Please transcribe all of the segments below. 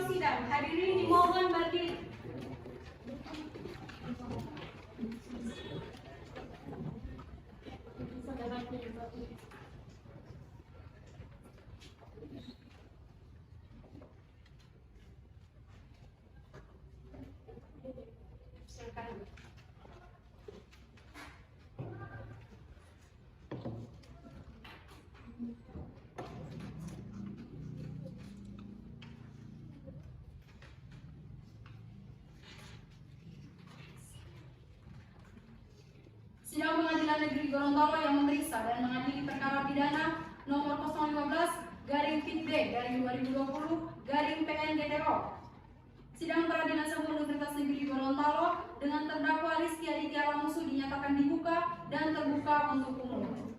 ruang sidang. Hadirin dimohon berdiri. Sidang Pengadilan Negeri Gorontalo yang memeriksa dan mengadili perkara pidana nomor 015/PID/2020/PNGTO. Sidang Peradilan Semu Universitas Negeri Gorontalo dengan terdakwa Rizky Aditya Lamusu dinyatakan dibuka dan terbuka untuk umum.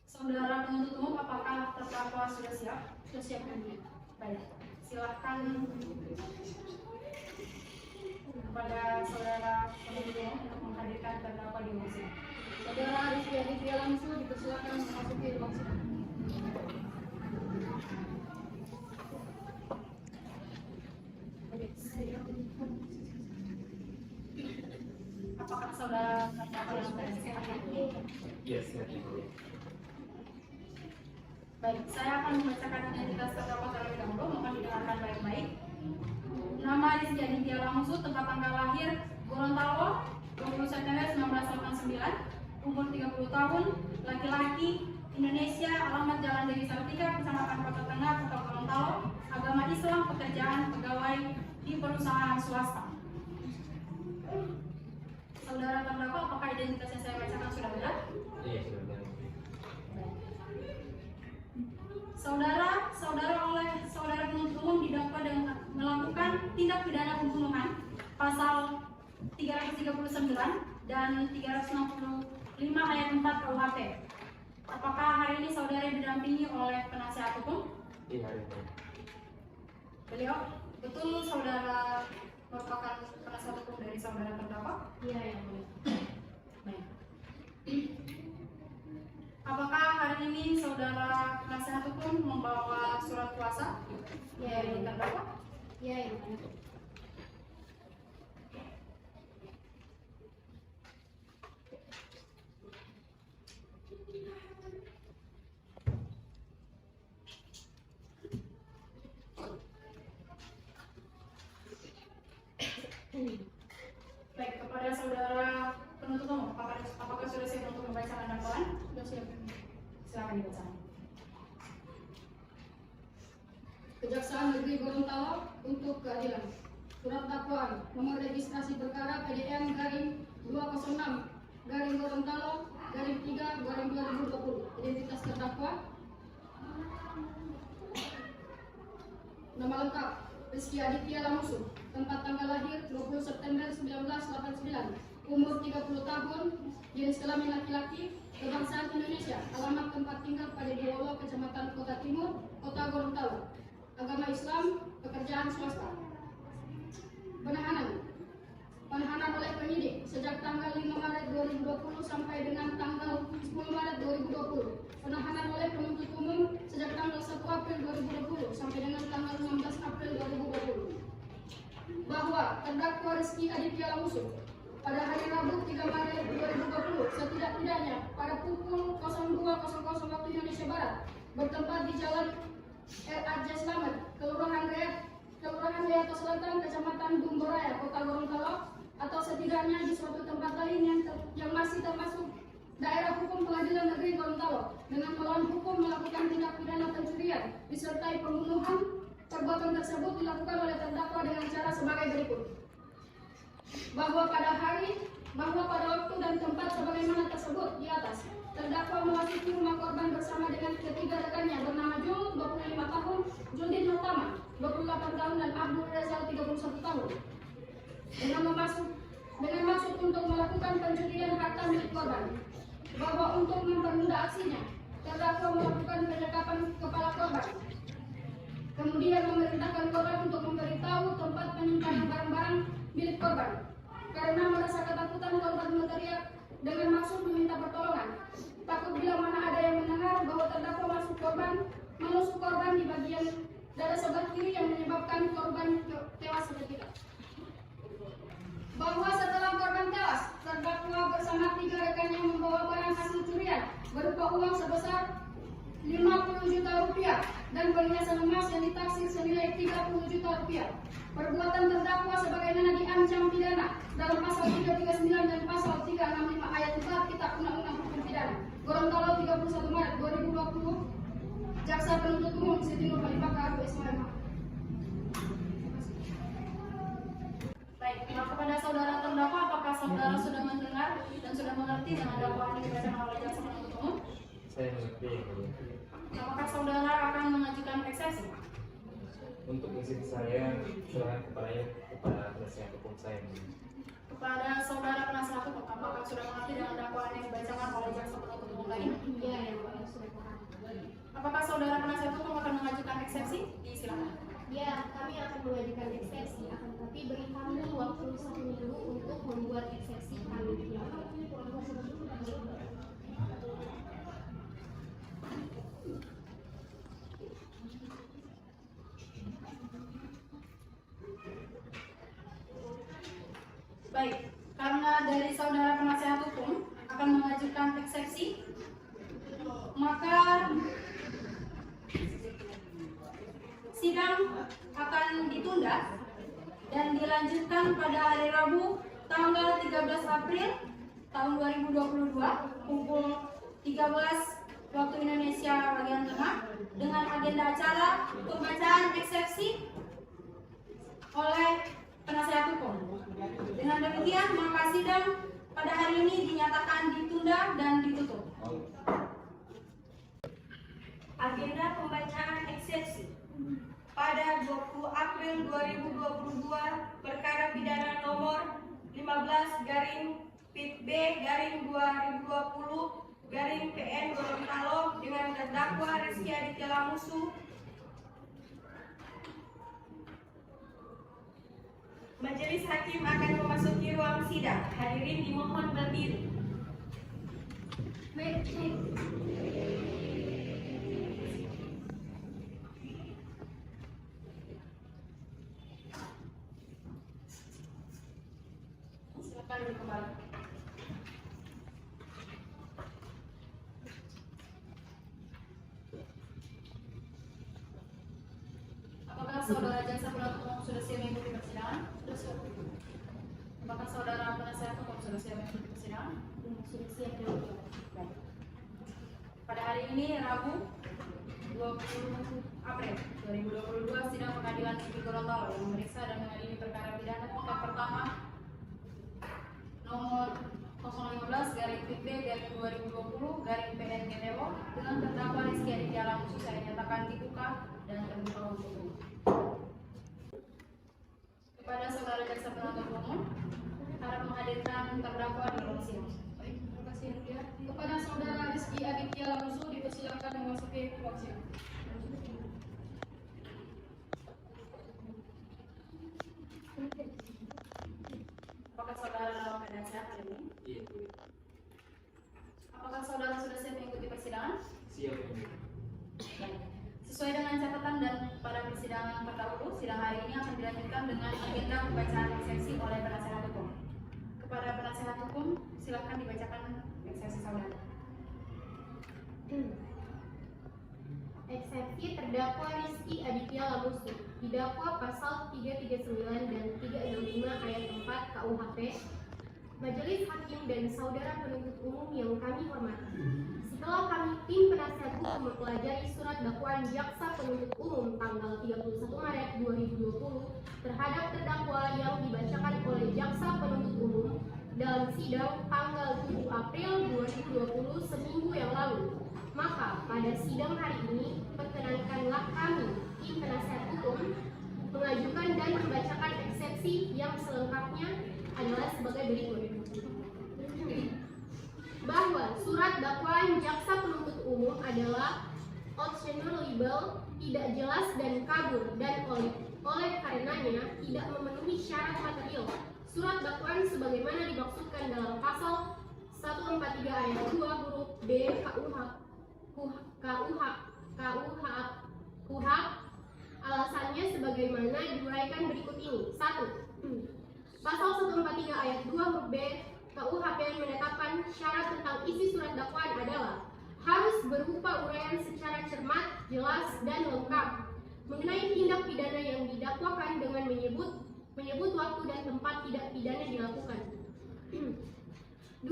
Saudara penuntut umum, apakah terdakwa sudah siap? Sudah siap, baik. Silahkan kepada saudara penuntut umum untuk menghadirkan terdakwa di ruang sidang. Saudara Rizky Aditya Lamusu dipersilakan memasuki ruang sidang. Apakah saudara terdakwa yang sudah siap? Yes, Baik, saya akan membacakan identitas terdakwa terlebih dahulu, mohon didengarkan baik-baik. Nama Rizky Aditya Lamusu, tempat tanggal lahir Gorontalo, 20 September 1989, umur 30 tahun, laki-laki, Indonesia, alamat Jalan Dewi Sartika, Kecamatan Kota Tengah, Kota Gorontalo, agama Islam, pekerjaan pegawai di perusahaan swasta. Saudara terdakwa, apakah identitas yang saya bacakan sudah benar? Iya, sudah benar. Saudara penuntut umum didakwa dengan melakukan tindak pidana pembunuhan pasal 339 dan 365 ayat 4 KUHP. Apakah hari ini saudara didampingi oleh penasihat hukum? Iya, iya. Beliau, betul saudara merupakan penasihat hukum dari saudara terdakwa? Iya, yang boleh. Baik. Apakah hari ini saudara penasihat hukum membawa surat kuasa dari terdakwa? Iya, yang boleh. Baik, kepada saudara penuntut umum, apakah sudah siap untuk membacakan dakwaan? Sudah siap. Silakan dibacakan. Kejaksaan Negeri Gorontalo untuk keadilan. Surat dakwaan nomor registrasi perkara PDM garing 206 garing Gorontalo garing 3 garing 2020. Identitas terdakwa. Nama lengkap Rizky Aditya Lamusu. Tempat tanggal lahir 20 September 1989. Umur 30 tahun. Jenis kelamin laki-laki. Kebangsaan Indonesia. Alamat tempat tinggal pada Diwolo, Kecamatan Kota Timur, Kota Gorontalo. Agama Islam, pekerjaan swasta. Penahanan oleh penyidik sejak tanggal 5 Maret 2020 sampai dengan tanggal 10 Maret 2020. Penahanan oleh penuntut umum sejak tanggal 1 April 2020 sampai dengan tanggal 16 April 2020. Bahwa terdakwa Rizky Aditya Lamusu pada hari Rabu 3 Maret 2020 setidak-tidaknya pada pukul 02.00 waktu Indonesia Barat bertempat di Jalan R.A.J. Slamet, Kelurahan Leato Selatan, Kecamatan Dumboraya, Kota Gorontalo, atau setidaknya di suatu tempat lain yang masih termasuk daerah hukum Pengadilan Negeri Gorontalo dengan melawan hukum melakukan tindak pidana pencurian disertai pembunuhan. Perbuatan tersebut dilakukan oleh terdakwa dengan cara sebagai berikut. Bahwa pada waktu dan tempat sebagaimana tersebut di atas, terdakwa memasuki rumah korban bersama dengan ketiga rekannya bernama Jul 25 tahun, Juldin Nurtama 28 tahun dan Abdul Rezal 31 tahun. Dengan maksud untuk melakukan pencurian harta milik korban. Bahwa untuk mempermudah aksinya, terdakwa melakukan penyekapan kepala korban. Kemudian memerintahkan korban untuk memberitahu tempat penyimpanan barang-barang milik korban. Karena merasa ketakutan, korban berteriak dengan maksud meminta pertolongan. Takut bila mana ada korban menusuk korban di bagian dada sebelah kiri yang menyebabkan korban tewas atau tidak. Bahwa setelah korban tewas, terdakwa bersama 3 rekannya membawa barang hasil curian berupa uang sebesar 50 juta rupiah dan perhiasan emas yang ditaksir senilai 30 juta rupiah. Perbuatan terdakwa sebagaimana diancam pidana dalam pasal 339 dan pasal 365 ayat 4 Kitab Undang-Undang Hukum Pidana. Gorontalo 31 Maret 2020. Jaksa Penuntut Umum Siti Nurhaliza Abu Ismail. Baik, kepada saudara terdakwa, apakah saudara sudah mendengar dan sudah mengerti dengan dakwaan yang dibacakan oleh jaksa penuntut umum? Saya mengerti yang mulia. Apakah saudara akan mengajukan eksepsi? Untuk isi saya serahkan kepada penasihat hukum saya. Kepada saudara penasihat hukum, apakah sudah mengerti dengan dakwaan yang dibacakan oleh jaksa penuntut umum tadi? Iya, yang sudah paham. Apakah saudara penasihat hukum akan mengajukan eksepsi? Silakan. Ya, kami akan mengajukan eksepsi, akan tetapi beri kami waktu 1 minggu untuk membuat eksepsi kami. Baik, karena dari saudara penasihat hukum akan mengajukan eksepsi, maka sidang akan ditunda dan dilanjutkan pada hari Rabu tanggal 13 April tahun 2022 pukul 13 waktu Indonesia bagian tengah dengan agenda acara pembacaan eksepsi oleh penasihat hukum. Dengan demikian maka sidang pada hari ini dinyatakan ditunda dan ditutup. Agenda pembacaan eksepsi pada 20 April 2022 perkara pidana nomor 15-PB-2020-PN Gorontalo dengan terdakwa Rizky Aditya Lamusu. Majelis hakim akan memasuki ruang sidang. Hadirin dimohon berdiri. Silakan duduk kembali. Apakah saudara jaksa penuntut umum sudah siap mengikuti persidangan? Apakah saudara penasihat hukum sudah siap mengikuti persidangan? Sudah siap dan Baik. Pada hari ini Rabu 20 April 2022 sidang pengadilan negeri Gorontalo yang memeriksa dan mengadili perkara pidana tingkat pertama nomor 015-PB-2020-PN GTO dengan terdakwa Rizky Aditya Lamusu saya nyatakan dibuka dan terbuka untuk umum. Kepada saudara jaksa penuntut umum, harap menghadirkan terdakwa di ruang sidang. Baik, terima kasih Yang Mulia. Kepada saudara Rizky Aditya Lamusu dipersilakan memasuki ruang sidang. Apakah saudara dalam keadaan sehat hari ini? Iya, mulia. Apakah saudara sudah siap mengikuti persidangan? Siap yang mulia. Baik. Sesuai dengan catatan dan pada persidangan terdahulu, sidang hari ini akan dilanjutkan dengan agenda pembacaan eksepsi oleh penasihat hukum. Kepada penasihat hukum, silakan dibacakan eksepsi saudara. Eksepsi terdakwa Rizky Aditya Lamusu didakwa pasal 339 dan 365 ayat 4 KUHP. Majelis hakim dan saudara penuntut umum yang kami hormati, setelah kami tim penasihat hukum mempelajari surat dakwaan jaksa penuntut umum tanggal 31 Maret 2020 terhadap terdakwa yang dibacakan oleh jaksa penuntut umum dalam sidang tanggal 7 April 2020 seminggu yang lalu, maka pada sidang hari ini perkenankanlah kami tim penasihat hukum mengajukan dan membacakan eksepsi yang selengkapnya adalah sebagai berikut. Bahwa surat dakwaan jaksa penuntut umum adalah optional-libel, tidak jelas dan kabur, dan oleh karenanya tidak memenuhi syarat material. Surat dakwaan sebagaimana dimaksudkan dalam pasal 143 ayat 2 huruf B KUHP KUHP. Alasannya sebagaimana diuraikan berikut ini. 1. Pasal 143 ayat 2 huruf B KUHP menetapkan syarat tentang isi surat dakwaan adalah harus berupa uraian secara cermat, jelas, dan lengkap mengenai tindak pidana yang didakwakan dengan menyebut waktu dan tempat tindak pidana dilakukan. 2.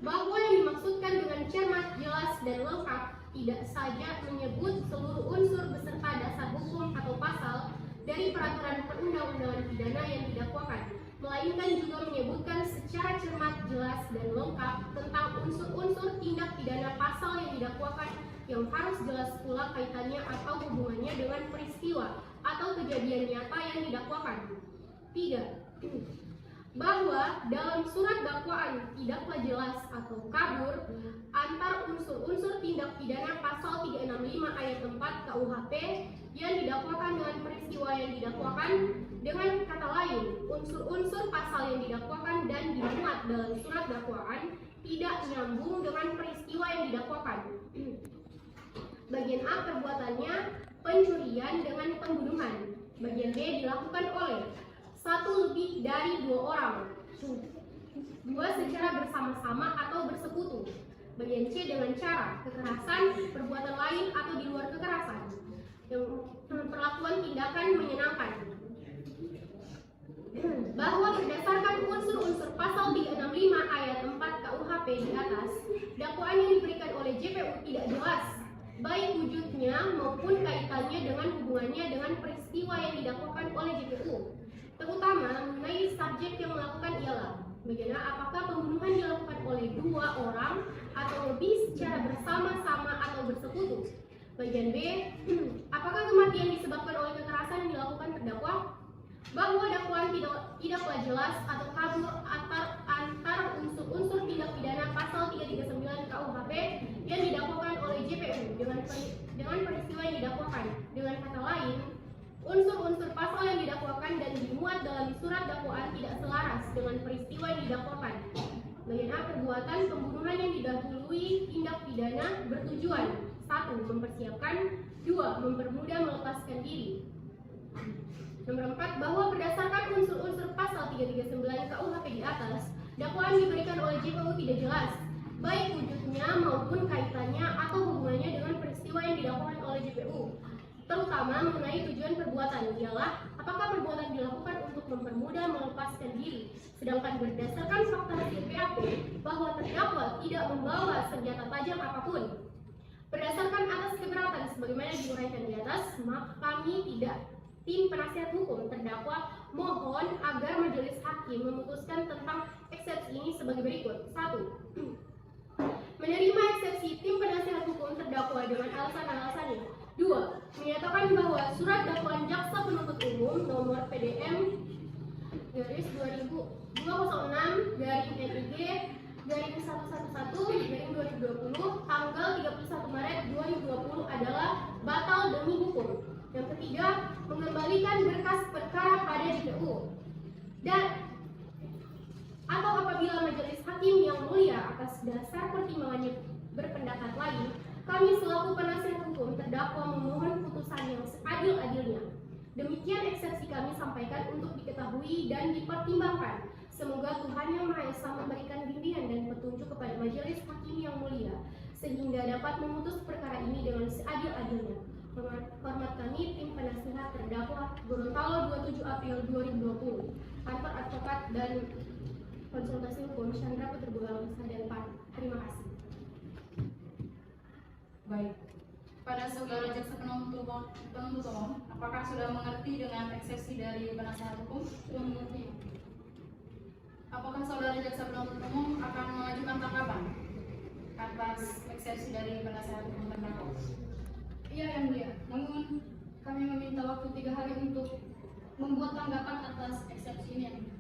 Bahwa yang dimaksudkan dengan cermat, jelas, dan lengkap tidak saja menyebut seluruh unsur beserta dasar hukum atau pasal dari peraturan perundang-undangan pidana yang didakwakan, melainkan juga menyebutkan secara cermat, jelas, dan lengkap tentang unsur-unsur tindak pidana pasal yang didakwakan yang harus jelas pula kaitannya atau hubungannya dengan peristiwa atau kejadian nyata yang didakwakan. 3. Bahwa dalam surat dakwaan tidaklah jelas atau kabur antar unsur-unsur tindak pidana pasal 365 ayat 4 KUHP yang didakwakan dengan peristiwa yang didakwakan. Dengan kata lain, unsur-unsur pasal yang didakwakan dan dimuat dalam surat dakwaan tidak nyambung dengan peristiwa yang didakwakan. Bagian A perbuatannya pencurian dengan pembunuhan. Bagian B dilakukan oleh 1 lebih dari 2 orang, 2 secara bersama-sama atau bersekutu. Bagian C dengan cara kekerasan, perbuatan lain atau di luar kekerasan. Yang perlakuan tindakan menyenangkan. Bahwa berdasarkan unsur-unsur pasal 365 ayat 4 KUHP di atas, dakwaan yang diberikan oleh JPU tidak jelas, baik wujudnya maupun kaitannya dengan hubungannya dengan peristiwa yang didakwakan oleh JPU. Terutama mengenai subjek yang melakukan ialah bagaimana apakah pembunuhan dilakukan oleh 2 orang atau lebih secara bersama-sama atau bersekutu. Bagian B, apakah kematian disebabkan oleh kekerasan yang dilakukan terdakwa. Bahwa dakwaan tidaklah jelas atau kabur antar unsur-unsur tindak pidana pasal 339 KUHP yang didakwakan oleh JPU dengan peristiwa yang didakwakan. Dengan kata lain, unsur-unsur pasal yang didakwakan dan dimuat dalam surat dakwaan tidak selaras dengan peristiwa yang didakwakan. Bagian A perbuatan pembunuhan yang didahului tindak pidana bertujuan 1. Mempersiapkan, 2. Mempermudah melepaskan diri. Nomor 4, bahwa berdasarkan unsur-unsur pasal 339 KUHP di atas, dakwaan diberikan oleh JPU tidak jelas, baik wujudnya maupun kaitannya atau hubungannya dengan peristiwa yang didakwakan oleh JPU. Terutama mengenai tujuan perbuatan ialah apakah perbuatan dilakukan untuk mempermudah melepaskan diri, sedangkan berdasarkan fakta hasil BAP bahwa terdakwa tidak membawa senjata tajam apapun. Berdasarkan atas keberatan sebagaimana diuraikan di atas, maka tim penasihat hukum terdakwa mohon agar majelis hakim memutuskan tentang eksepsi ini sebagai berikut. 1. Menerima eksepsi tim penasihat hukum terdakwa dengan alasan-alasannya. 2. Menyatakan bahwa surat dakwaan jaksa penuntut umum nomor PDM garis 2006-NIG-111-2020 tanggal 31 Maret 2020 adalah batal demi hukum. Yang ketiga, mengembalikan berkas perkara pada JPU. Dan atau apabila majelis hakim yang mulia atas dasar pertimbangannya berpendapat lain, kami selaku penasihat hukum terdakwa memohon putusan yang seadil-adilnya. Demikian eksepsi kami sampaikan untuk diketahui dan dipertimbangkan. Semoga Tuhan Yang Maha Esa memberikan bimbingan dan petunjuk kepada majelis hakim yang mulia, sehingga dapat memutus perkara ini dengan seadil-adilnya. Hormat kami, tim penasihat terdakwa Gorontalo 27 April 2020. Kantor Advokat dan Konsultasi Hukum Chandra Puterbulang dan PAN. Terima kasih. Baik. Pada saudara jaksa penuntut umum, apakah sudah mengerti dengan eksepsi dari penasihat hukum? Sudah mengerti. Apakah saudara jaksa penuntut umum akan mengajukan tanggapan atas eksepsi dari penasihat hukum terdakwa? Iya yang mulia, namun kami meminta waktu 3 hari untuk membuat tanggapan atas eksepsi ini. Yang mulia.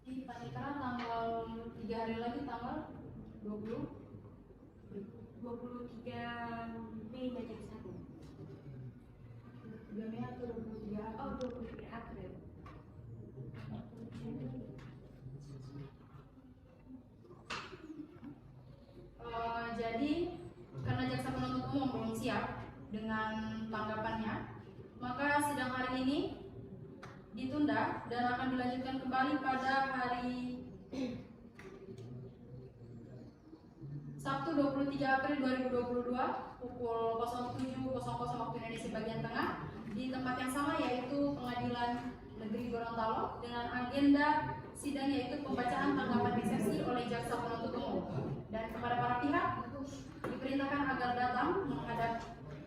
Dipanitera tanggal 3 hari lagi, tanggal 23 Mei majelis hakim. 3 Mei atau 23? Oh, siap dengan tanggapannya, maka sidang hari ini ditunda dan akan dilanjutkan kembali pada hari Sabtu 23 April 2022 pukul 07.00 waktu Indonesia bagian tengah di tempat yang sama, yaitu Pengadilan Negeri Gorontalo, dengan agenda sidang yaitu pembacaan tanggapan eksepsi oleh jaksa penuntut umum. Dan kepada para pihak diperintahkan agar datang menghadap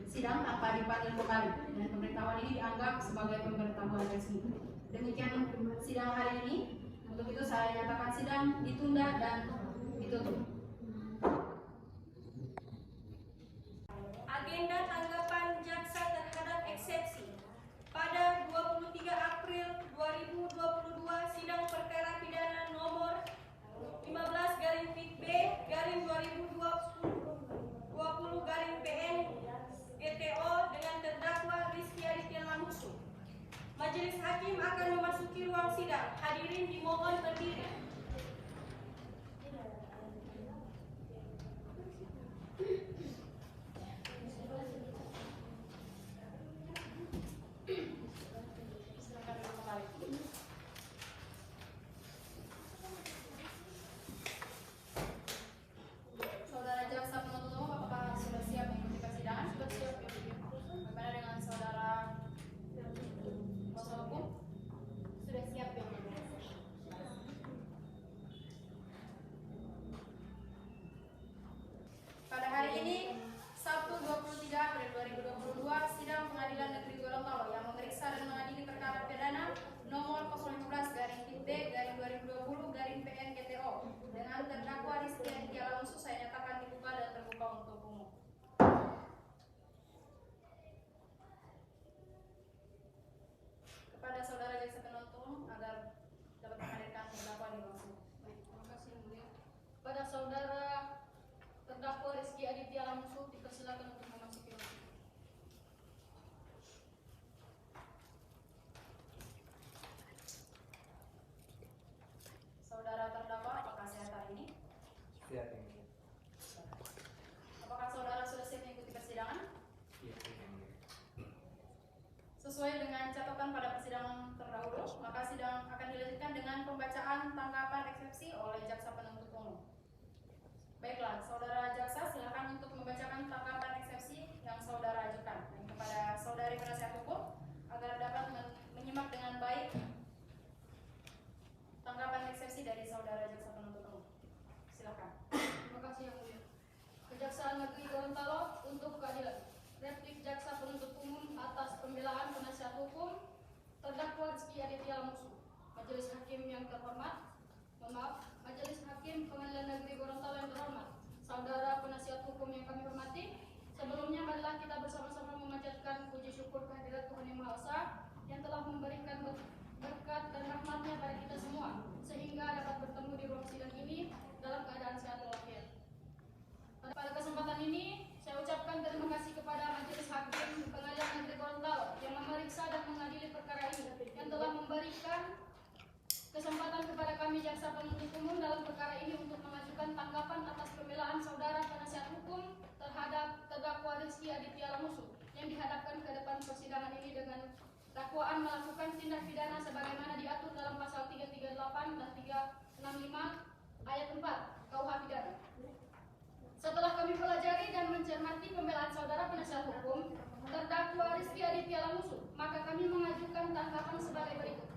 sidang tanpa dipanggil kembali, dan pemberitahuan ini dianggap sebagai pemberitahuan resmi. Demikian sidang hari ini. Untuk itu saya nyatakan sidang ditunda dan ditutup. Agenda tanggapan jaksa terhadap eksepsi. Pada 23 April 2022, sidang perkara pidana nomor 15-B-2020-PN GTO dengan terdakwa Rizky Aditya Lamusu. Majelis hakim akan memasuki ruang sidang. Hadirin dimohon berdiri. Saudara jaksa penuntut umum, apakah sudah siap mengikuti persidangan? Sudah siap. Bagaimana dengan saudara kuasa hukum? Sudah siap Yang Mulia. Pada hari ini, Sabtu 23 April 2022, sidang Pengadilan Negeri Gorontalo yang memeriksa dan mengadili perkara pidana nomor 015-B-2020-PN GTO dengan terdakwa Rizky Aditya Lamusu saya nyatakan dibuka dan terbuka untuk umum. Kepada saudara jaksa penuntut umum agar dapat menghadirkan terdakwa di ruang sidang. Baik, terima kasih Yang Mulia. Pada saudara terdakwa Rizky Aditya Lamusu dipersilakan untuk memasuki ruang sidang. Saudara terdakwa, apakah sehat hari ini? Siap yang mulia. Apakah saudara sudah siap mengikuti persidangan? Iya yang mulia. Sesuai dengan catatan pada persidangan terdahulu, maka sidang akan dilanjutkan dengan pembacaan tanggapan eksepsi oleh jaksa penuntut umum. Baiklah, saudara jaksa silakan untuk membacakan tanggapan eksepsi yang saudara ajukan. Dan kepada saudari penasihat hukum agar dapat menyimak dengan baik tanggapan eksepsi dari saudara jaksa penuntut umum. Silakan. Terima kasih Yang Mulia. Kejaksaan Negeri Gorontalo untuk keadilan. Replik jaksa penuntut umum atas pembelaan penasihat hukum terdakwa Rizky Aditya Lamusu. Majelis hakim yang terhormat, Majelis Hakim Pengadilan Negeri Gorontalo yang terhormat, saudara penasihat hukum yang kami hormati. Sebelumnya marilah kita bersama-sama memanjatkan puji syukur kehadirat Tuhan Yang Maha Esa yang telah memberikan berkat dan rahmatnya pada kita semua sehingga dapat bertemu di ruang sidang ini dalam keadaan sehat walafiat. Pada kesempatan ini saya ucapkan terima kasih kepada Majelis Hakim Pengadilan Negeri Gorontalo yang memeriksa dan mengadili perkara ini, yang telah memberikan kesempatan kepada kami jaksa penuntut umum dalam perkara ini untuk mengajukan tanggapan atas pembelaan saudara penasihat hukum terhadap terdakwa Rizky Aditya Lamusu yang dihadapkan ke depan persidangan ini dengan dakwaan melakukan tindak pidana sebagaimana diatur dalam pasal 338 dan 365 ayat 4 KUH pidana. Setelah kami pelajari dan mencermati pembelaan saudara penasihat hukum terdakwa Rizky Aditya Lamusu, maka kami mengajukan tanggapan sebagai berikut.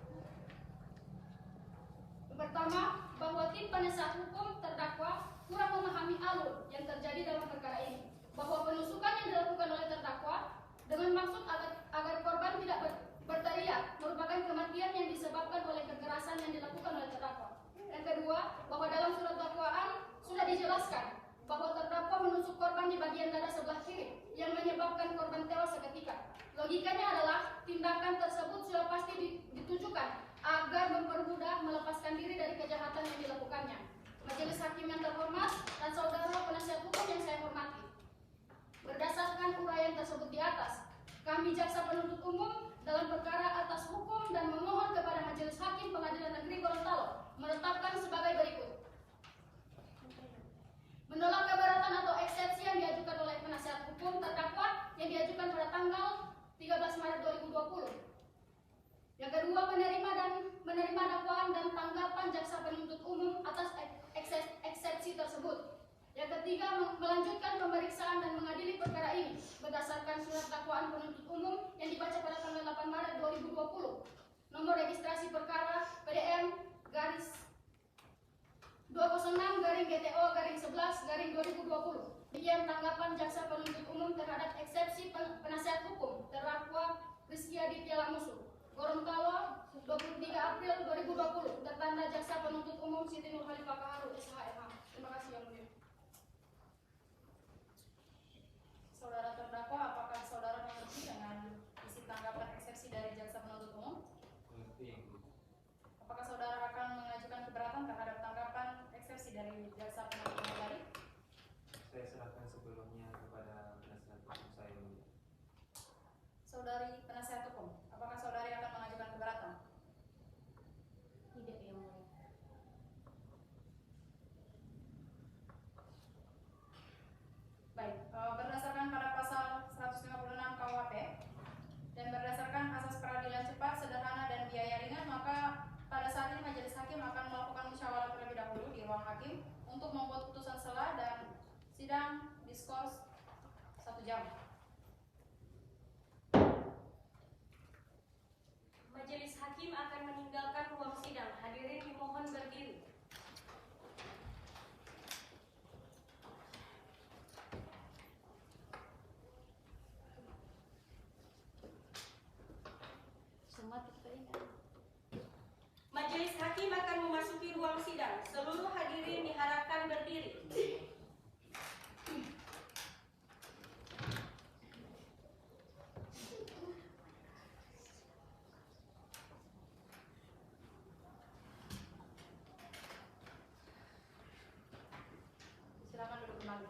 Pertama, bahwa tim penasihat hukum terdakwa kurang memahami alur yang terjadi dalam perkara ini, bahwa penusukan yang dilakukan oleh terdakwa dengan maksud agar korban tidak berteriak merupakan kematian yang disebabkan oleh kekerasan yang dilakukan oleh terdakwa. Yang kedua, bahwa dalam surat dakwaan sudah dijelaskan bahwa terdakwa menusuk korban di bagian dada sebelah kiri yang menyebabkan korban tewas seketika. Logikanya adalah tindakan tersebut sudah pasti ditujukan agar mempermudah melepaskan diri dari kejahatan yang dilakukannya. Majelis hakim yang terhormat dan saudara penasihat hukum yang saya hormati, berdasarkan uraian tersebut di atas, kami jaksa penuntut umum dalam perkara atas hukum dan memohon kepada Majelis Hakim Pengadilan Negeri Gorontalo menetapkan sebagai berikut. Menolak keberatan atau eksepsi yang diajukan oleh penasihat hukum terdakwa yang dibaca pada tanggal 8 Maret 2020. Nomor registrasi perkara PDM garis 206-GTO-11-2020. Demikian tanggapan jaksa penuntut umum terhadap eksepsi penasihat hukum terdakwa Rizky Aditya Lamusu. Gorontalo 23 April 2020. Tertanda jaksa penuntut umum Siti Nur Khalifah Kaharu SHMH. Terima kasih yang mulia. Saudara terdakwa, apakah saudara mengerti dengan isi tanggapan eksepsi dari jaksa penuntut umum? Mengerti. Apakah saudara akan mengajukan keberatan terhadap tanggapan eksepsi dari jaksa penuntut umum tadi? Saya serahkan sebelumnya kepada penasihat hukum saya. Saudari penasihat hukum, apakah saudari akan mengajukan keberatan? Tidak, Yang Mulia. Baik, berdasarkan pada pasal 156 KUHP dan berdasarkan asas peradilan cepat, sederhana, dan biaya ringan, maka pada saat ini majelis hakim akan melakukan musyawarah terlebih dahulu di ruang hakim untuk membuat putusan sela dan sidang diskors 1 jam. Majelis hakim akan meninggalkan ruang sidang. Hadirin dimohon berdiri. Majelis hakim akan memasuki ruang sidang. Seluruh hadirin diharapkan berdiri. Silakan duduk kembali.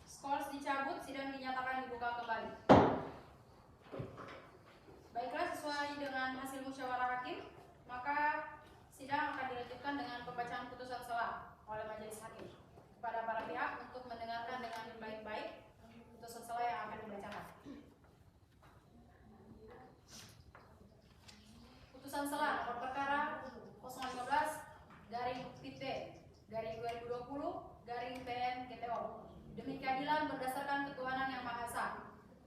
Skors dicabut, sidang dinyatakan dibuka kembali. Baiklah, sesuai dengan hasil musyawarah hakim, maka sidang akan dilanjutkan dengan pembacaan putusan sela oleh majelis hakim kepada para pihak untuk mendengarkan dengan baik-baik putusan sela yang akan dibacakan. Putusan sela nomor perkara 015-PP-2020-PN-GTO demi keadilan berdasarkan ketuhanan yang Maha Esa.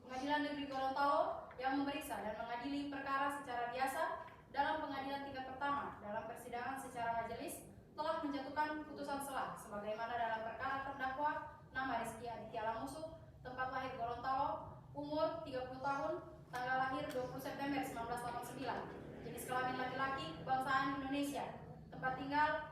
Pengadilan Negeri Gorontalo yang memeriksa dan mengadili perkara secara biasa dalam pengadilan tingkat pertama dalam persidangan secara majelis telah menjatuhkan putusan sela sebagaimana dalam perkara terdakwa nama Rizky Aditya Lamusu, tempat lahir Gorontalo, umur 30 tahun, tanggal lahir 20 September 1989, jenis kelamin laki-laki, kebangsaan Indonesia, tempat tinggal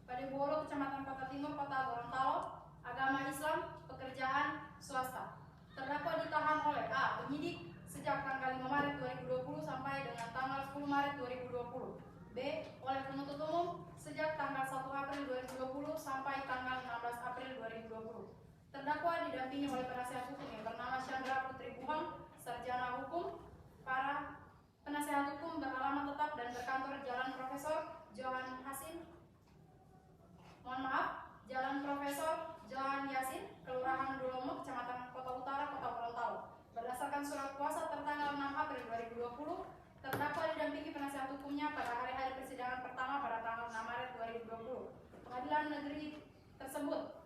Padeboro, Kecamatan Kota Timur, Kota Gorontalo, agama Islam, pekerjaan swasta. Terdakwa ditahan oleh A. Penyidik sejak tanggal 5 Maret 2020 sampai dengan tanggal 10 Maret 2020. B. Oleh penuntut umum sejak tanggal 1 April 2020 sampai tanggal 16 April 2020. Terdakwa didampingi oleh penasihat hukum yang bernama Chandra Putri Buhang, sarjana hukum. Para penasihat hukum beralamat tetap dan berkantor Jalan Profesor Johan Hasin. Jalan Profesor Johan Yasin, Kelurahan Dulomo, Kecamatan Kota Utara, Kota Gorontalo. Berdasarkan surat kuasa tertanggal 6 April 2020, terdakwa didampingi penasihat hukumnya pada hari-hari persidangan pertama pada tanggal 6 Maret 2020. Pengadilan negeri tersebut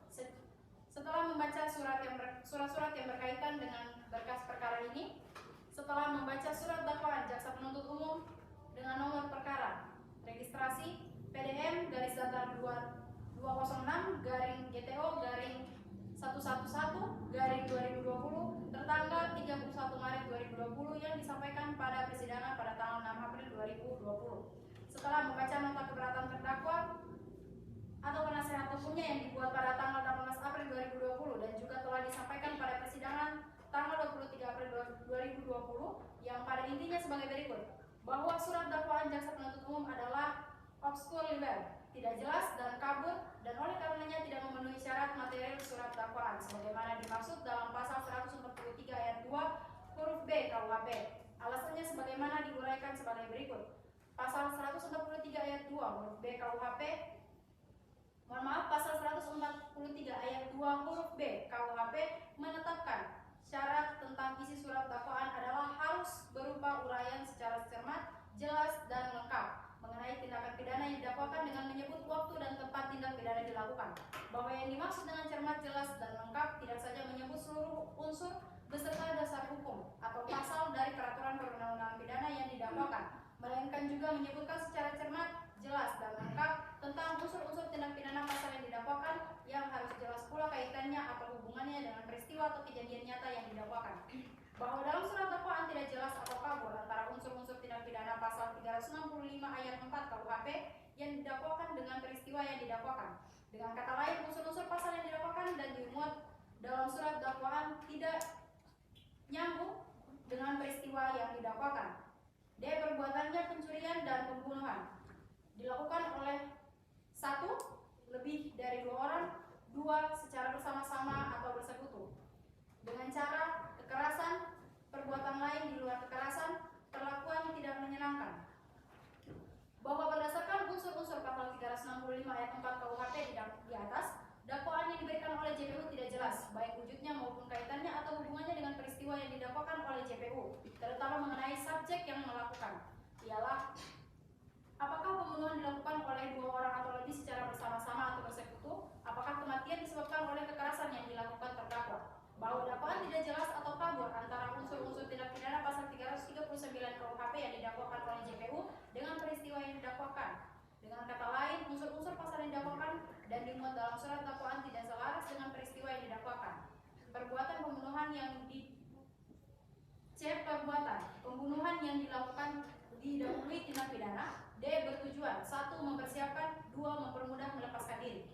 setelah membaca surat-surat yang berkaitan dengan berkas perkara ini, setelah membaca surat dakwaan jaksa penuntut umum dengan nomor perkara registrasi PDM garis datar 206-GTO-111-2020 tertanggal 31 Maret 2020 yang disampaikan pada persidangan pada tanggal 6 April 2020. Setelah membaca nota keberatan terdakwa atau penasihat hukumnya yang dibuat pada tanggal 18 April 2020 dan juga telah disampaikan pada persidangan tanggal 23 April 2020 yang pada intinya sebagai berikut, bahwa surat dakwaan jaksa penuntut umum adalah obskur libel, tidak jelas dan kabur, dan oleh karenanya tidak memenuhi syarat material surat dakwaan sebagaimana dimaksud dalam pasal 143 ayat 2 huruf B KUHP. Alasannya sebagaimana diuraikan sebagai berikut. Pasal 143 ayat 2 huruf B KUHP, pasal 143 ayat 2 huruf B KUHP menetapkan syarat tentang isi surat dakwaan adalah harus berupa uraian secara dilakukan. Bahwa yang dimaksud dengan cermat, jelas, dan lengkap tidak saja menyebut seluruh unsur beserta dasar hukum atau pasal dari peraturan perundang-undangan pidana yang didakwakan, melainkan juga menyebutkan secara cermat, jelas, dan lengkap tentang unsur-unsur tindak pidana pasal yang didakwakan yang harus jelas pula kaitannya atau hubungannya dengan peristiwa atau kejadian nyata yang didakwakan. Bahwa dalam surat dakwaan tidak jelas atau kabur antara unsur-unsur tindak pidana pasal 365 ayat 4 KUHP yang didakwakan dengan peristiwa yang didakwakan. Dengan kata lain, unsur-unsur pasal yang didakwakan dan dimuat dalam surat dakwaan tidak nyambung dengan peristiwa yang didakwakan. D. Perbuatannya pencurian dan pembunuhan dilakukan oleh 1. Lebih dari 2 orang, 2. Secara bersama-sama atau bersekutu dengan cara kekerasan, perbuatan lain di luar kekerasan, perlakuan tidak menyenangkan. Bahwa berdasarkan unsur-unsur pasal 365 ayat 4 KUHP di atas, dakwaan yang diberikan oleh JPU tidak jelas, baik wujudnya maupun kaitannya atau hubungannya dengan peristiwa yang didakwakan oleh JPU, terutama mengenai subjek yang melakukan. Ialah, apakah pembunuhan dilakukan oleh 2 orang atau lebih secara bersama-sama atau bersekutu? Apakah kematian disebabkan oleh kekerasan yang dilakukan terdakwa? Bahwa dakwaan tidak jelas atau kabur antara unsur-unsur tindak pidana pasal 339 KUHP yang didakwakan oleh JPU dengan peristiwa yang didakwakan. Dengan kata lain, unsur-unsur pasal yang didakwakan dan dimuat dalam surat dakwaan tidak selaras dengan peristiwa yang didakwakan. Perbuatan pembunuhan yang perbuatan pembunuhan yang dilakukan didahului tindak pidana. D. Bertujuan 1. Mempersiapkan, 2. Mempermudah melepaskan diri.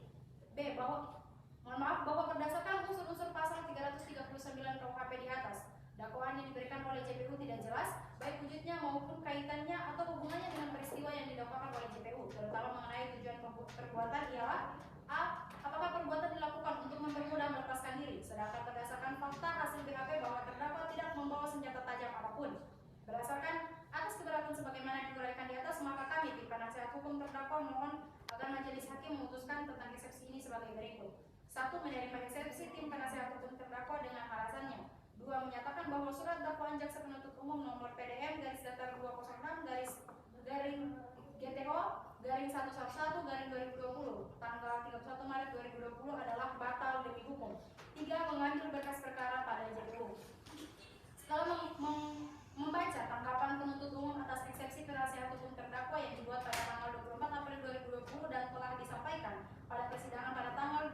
B. Bahwa berdasarkan unsur-unsur pasal 339 KUHP di atas, dakwaan yang diberikan oleh JPU tidak jelas, baik wujudnya maupun kaitannya atau hubungannya dengan peristiwa yang didakwakan oleh JPU, terutama mengenai tujuan perbuatan ialah A. Apakah perbuatan dilakukan untuk mempermudah melepaskan diri, sedangkan berdasarkan fakta hasil BAP bahwa terdakwa tidak membawa senjata tajam apapun. Berdasarkan atas keberatan sebagaimana diuraikan di atas, maka kami tim penasihat hukum terdakwa mohon agar majelis hakim memutuskan tentang eksepsi ini sebagai berikut. 1. Menerima eksepsi tim penasihat hukum terdakwa dengan alasannya. 2. Menyatakan bahwa surat dakwaan jaksa penuntut umum nomor PDM (206) GTO /111/2020 tanggal 31 Maret 2020 adalah batal demi hukum. 3. Mengambil berkas perkara pada JPU. Setelah membaca tanggapan penuntut umum atas eksepsi penasihat hukum terdakwa yang dibuat pada tanggal 24 April 2020 dan telah disampaikan pada persidangan pada tanggal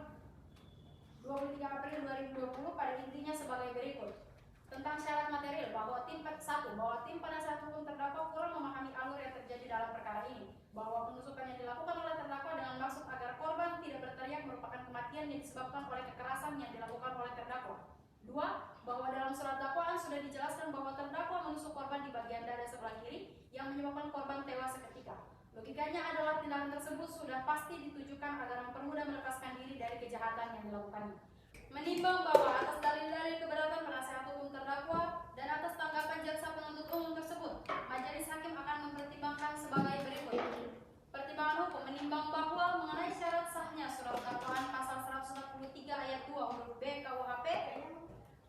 23 April 2020 pada intinya sebagai berikut. Tentang syarat material, bahwa tim penasihat hukum terdakwa kurang memahami alur yang terjadi dalam perkara ini, bahwa penusukan yang dilakukan oleh terdakwa dengan maksud agar korban tidak berteriak merupakan kematian yang disebabkan oleh kekerasan yang dilakukan oleh terdakwa. 2. Bahwa dalam surat dakwaan sudah dijelaskan bahwa terdakwa menusuk korban di bagian dada sebelah kiri yang menyebabkan korban tewas seketika. Logikanya adalah tindakan tersebut sudah pasti ditujukan agar mempermudah melepaskan diri dari kejahatan yang dilakukannya. Menimbang bahwa atas dalil-dalil keberatan penasihat hukum terdakwa dan atas tanggapan jaksa penuntut umum tersebut, majelis hakim akan mempertimbangkan sebagai berikut. Pertimbangan hukum menimbang bahwa mengenai syarat sahnya surat dakwaan pasal 143 ayat 2 huruf B KUHP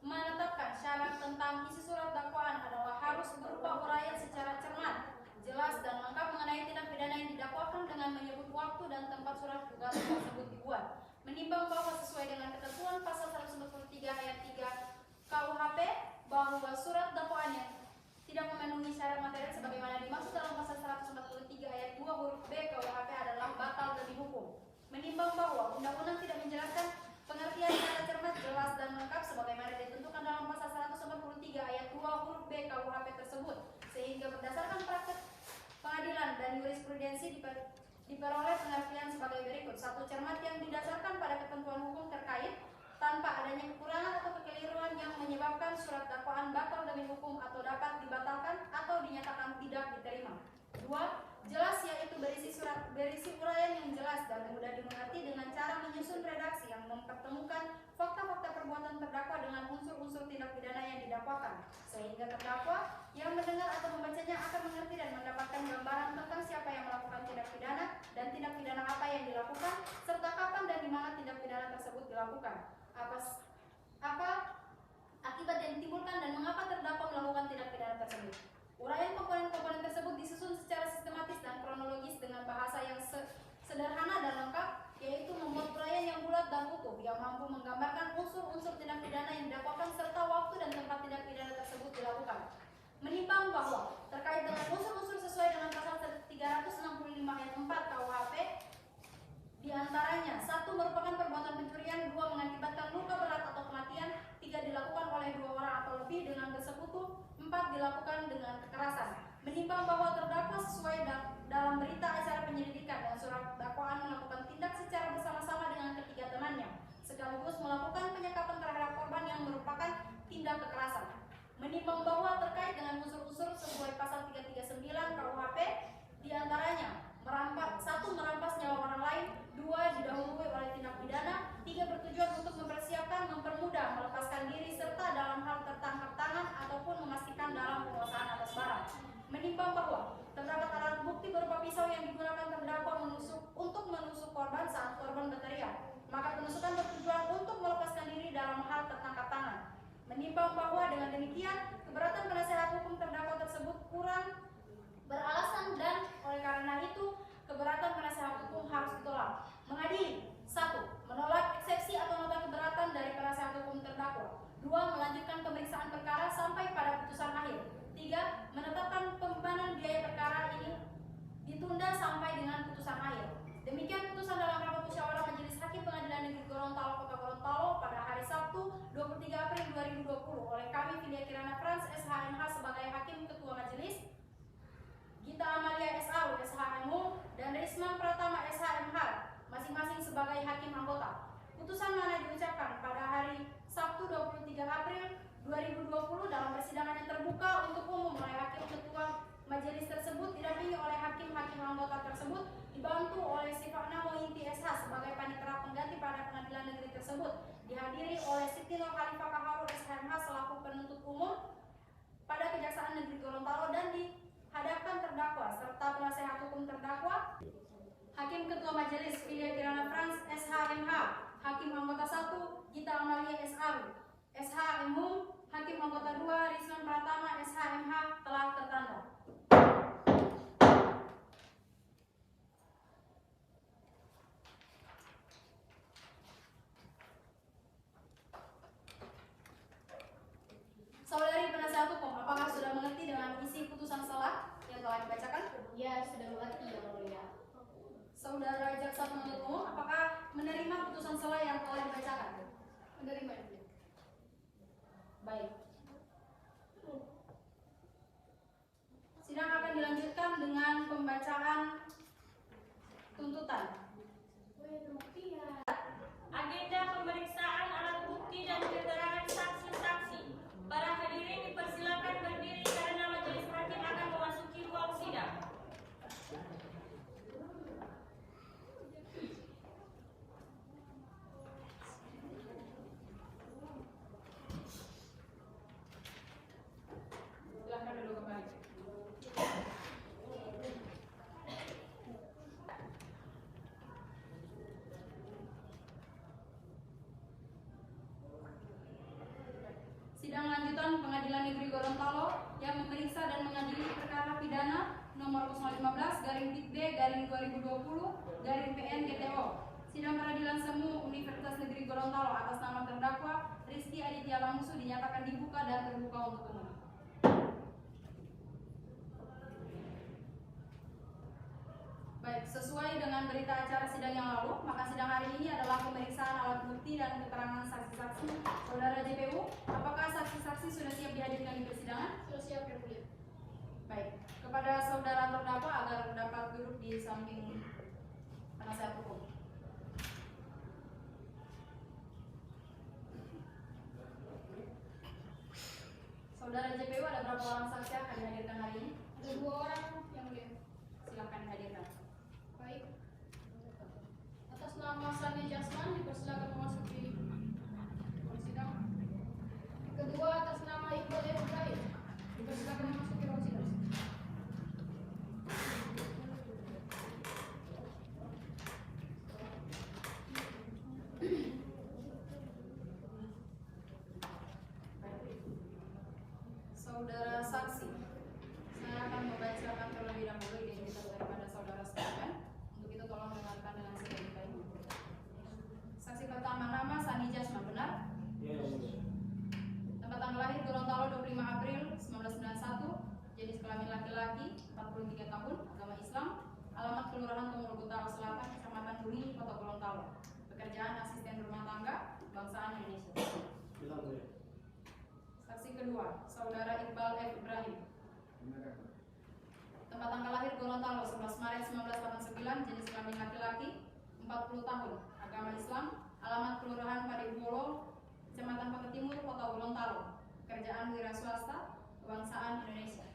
menetapkan syarat tentang isi surat dakwaan adalah harus berupa uraian secara cermat, jelas, dan lengkap mengenai tindak pidana yang didakwakan dengan menyebut waktu dan tempat surat gugatan tersebut dibuat. Menimbang bahwa sesuai dengan ketentuan pasal 143 ayat 3 KUHP bahwa surat dakwaan yang tidak memenuhi syarat material sebagaimana dimaksud dalam pasal 143 ayat 2 huruf B KUHP adalah batal demi hukum. Menimbang bahwa undang-undang tidak menjelaskan pengertian kata cermat, jelas, dan lengkap sebagaimana ditentukan dalam pasal 143 ayat 2 huruf B KUHP tersebut, sehingga berdasarkan praktek pengadilan dan jurisprudensi diperoleh pengertian sebagai berikut. 1. Cermat yang didasarkan pada ketentuan hukum terkait tanpa adanya kekurangan atau kekeliruan yang menyebabkan surat dakwaan batal demi hukum atau dapat dibatalkan atau dinyatakan tidak diterima. 2. Jelas, yaitu berisi uraian yang jelas dan mudah dimengerti dengan cara menyusun redaksi yang mempertemukan fakta-fakta perbuatan terdakwa dengan unsur-unsur tindak pidana yang didakwakan, sehingga terdakwa yang mendengar atau membacanya akan mengerti dan mendapatkan gambaran tentang siapa yang melakukan tindak pidana dan tindak pidana apa yang dilakukan, serta kapan dan di mana tindak pidana tersebut dilakukan, apa akibat yang ditimbulkan dan mengapa terdakwa melakukan tindak pidana tersebut. Uraian komponen-komponen tersebut disusun secara sistematis dan kronologis dengan bahasa yang sederhana dan lengkap, yaitu membuat uraian bahwa terkait dengan unsur-unsur sesuai dengan pasal 365 ayat 4 KUHP, diantaranya 1. merupakan perbuatan pencurian, 2. mengakibatkan luka berat atau kematian, 3. dilakukan oleh 2 orang atau lebih dengan bersekutu, 4. dilakukan dengan kekerasan. Menimbang bahwa terdakwa sesuai dalam berita acara penyelidikan dan surat dakwaan melakukan tindak secara bersama-sama dengan ketiga temannya, sekaligus melakukan penyekapan terhadap korban yang merupakan tindak kekerasan. Menimbang bahwa terkait dengan unsur-unsur sesuai pasal 339 KUHP, diantaranya 1. merampas nyawa orang lain, 2. didahului oleh tindak pidana, 3. bertujuan untuk mempersiapkan, mempermudah, melepaskan diri, serta dalam hal tertangkap tangan ataupun memastikan dalam penguasaan atas barang. Menimbang bahwa terdapat alat bukti berupa pisau yang digunakan terdakwa untuk menusuk korban saat korban berteriak, maka penusukan bertujuan untuk melepaskan diri dalam hal tertangkap tangan. Menimbang bahwa dengan demikian keberatan penasehat hukum terdakwa tersebut kurang beralasan dan oleh karena itu keberatan penasehat hukum harus ditolak. Mengadili 1. menolak eksepsi atau nota keberatan dari penasehat hukum terdakwa, 2. melanjutkan pemeriksaan perkara sampai pada putusan akhir, 3. menetapkan pembebanan biaya perkara ini ditunda sampai dengan putusan akhir. Demikian putusan dalam rapat musyawarah Majelis Hakim Pengadilan Negeri Gorontalo Kota Gorontalo pada hari Sabtu 23 April 2020 oleh kami Findia Kirana Frans SHMH sebagai Hakim Ketua Majelis, Gita Amalia SAU SHMU, dan Risman Pratama SHMH masing-masing sebagai Hakim Anggota. Putusan mana diucapkan pada hari Sabtu 23 April 2020 dalam persidangan yang terbuka untuk umum oleh Hakim Ketua Majelis tersebut didampingi oleh hakim-hakim anggota tersebut, dibantu oleh Sifakna Mointi SH sebagai panitera pengganti pada pengadilan negeri tersebut, dihadiri oleh Siti Nur Khalifah Kaharu SHMH selaku penuntut umum pada Kejaksaan Negeri Gorontalo dan dihadapkan terdakwa serta penasehat hukum terdakwa, Hakim Ketua Majelis Findia Kirana Frans SHMH, Hakim Anggota 1 Gita Amalia SAU SHMU, Hakim Anggota 2 Risman Pratama SHMH telah tertanda. Saudari penasehat hukum, apakah sudah mengerti dengan isi putusan selah yang telah dibacakan? Ya, sudah mengerti yang mulia. Saudara jaksa penuntut umum, apakah menerima putusan selah yang telah dibacakan? Menerima itu. Baik. Sidang akan dilanjutkan dengan pembacaan tuntutan. Agenda pemeriksaan alat bukti dan keterangan saksi-saksi. Para hadirin dipersilakan berdiri karena majelis hakim akan memasuki ruang sidang. Silahkan duduk kembali. Sidang lanjutan Pengadilan Negeri Gorontalo yang memeriksa dan mengadili perkara pidana nomor 015-B/2020-PN GTO. Sidang peradilan semu Universitas Negeri Gorontalo atas nama terdakwa Rizky Aditya Lamusu dinyatakan dibuka dan terbuka untuk umum. Baik, sesuai dengan berita acara sidang yang lalu, maka sidang hari ini adalah pemeriksaan alat bukti dan keterangan saksi-saksi. Saudara JPU, apakah saksi-saksi sudah siap dihadirkan di persidangan? Sudah siap yang mulia. Baik, kepada saudara terdakwa agar dapat duduk di samping penasehat hukum. Saudara JPU, ada berapa orang saksi yang akan dihadirkan hari ini? Ada 2 orang yang mulia. Silakan dihadirkan. Baik. Atas nama Sani Jasman dipersilakan memasuki ruang sidang. Kedua atas nama Iqbal Ibrahim dipersilakan memasuki ruang sidang. Saudara saksi, saya akan membacakan terlebih dahulu identitas daripada saudara sekalian. Untuk itu tolong dengarkan dengan sebaik-baik. Saksi pertama, nama Sani Jasman, benar? Ya, Tempat tanggal lahir Gorontalo 25 April 1991, jadi pekerjaan asisten rumah tangga kebangsaan Indonesia. Saksi kedua, Saudara Iqbal F. Ibrahim. Tempat tanggal lahir Gorontalo 11 Maret 1989, jenis kelamin laki-laki, 40 tahun, agama Islam, alamat Kelurahan Padibolo, Kecamatan Kota Timur, Kota Gorontalo, pekerjaan wira swasta, kebangsaan Indonesia.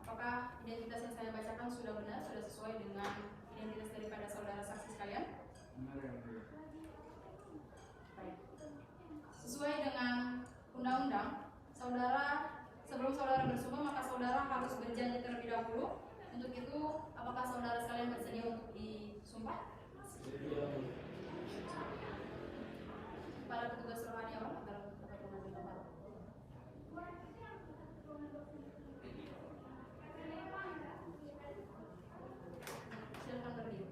Apakah identitas yang saya bacakan sudah benar, sudah sesuai dengan identitas daripada saudara saksi sekalian? Baik. Sesuai dengan undang-undang, sebelum saudara bersumpah maka saudara harus berjanji terlebih dahulu. Untuk itu, apakah saudara sekalian bersedia untuk disumpah? Para petugas rohaniawan agar dapat mengambil tempat. Silakan berdiri.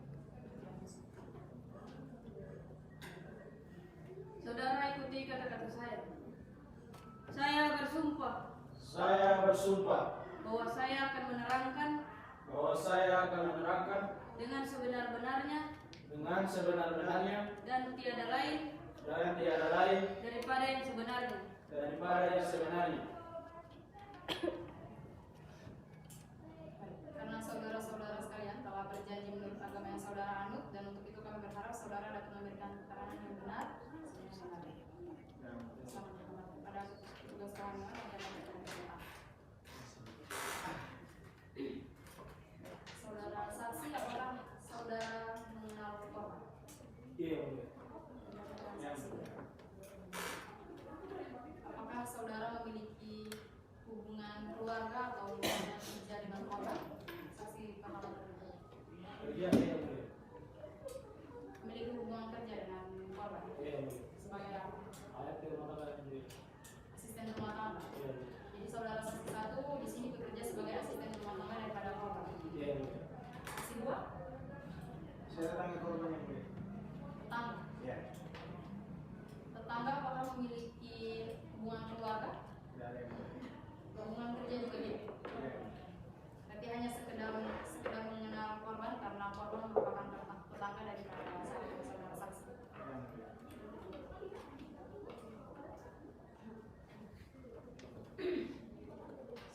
Saudara ikuti kata-kata saya. Saya bersumpah Bahwa saya akan menerangkan dengan sebenar-benarnya dengan sebenar-benarnya dan tiada lain daripada yang sebenarnya. Karena saudara-saudara sekalian telah berjanji menurut agama yang saudara anut, dan untuk itu kami berharap saudara dapat memberikan keterangan yang benar. Selamat pada tugas kami. Saudara saksi, apakah saudara mengenal korban? Iya. Apakah saudara memiliki hubungan keluarga atau hubungan kerja dengan korban? Saksi pertama terlebih. Iya. Memiliki hubungan kerja dengan korban sebagai apa? Asisten rumah tangga. Jadi saudara saksi satu di sini bekerja sebagai asisten rumah tangga daripada korban. Saksi dua, Saya tanya korban yang mulia. tetangga. Iya. Tetangga apakah memiliki hubungan keluarga? Hubungan kerja juga dia. Tapi hanya sekedar mengenal korban karena korban merupakan tetangga daripada saudara saksi.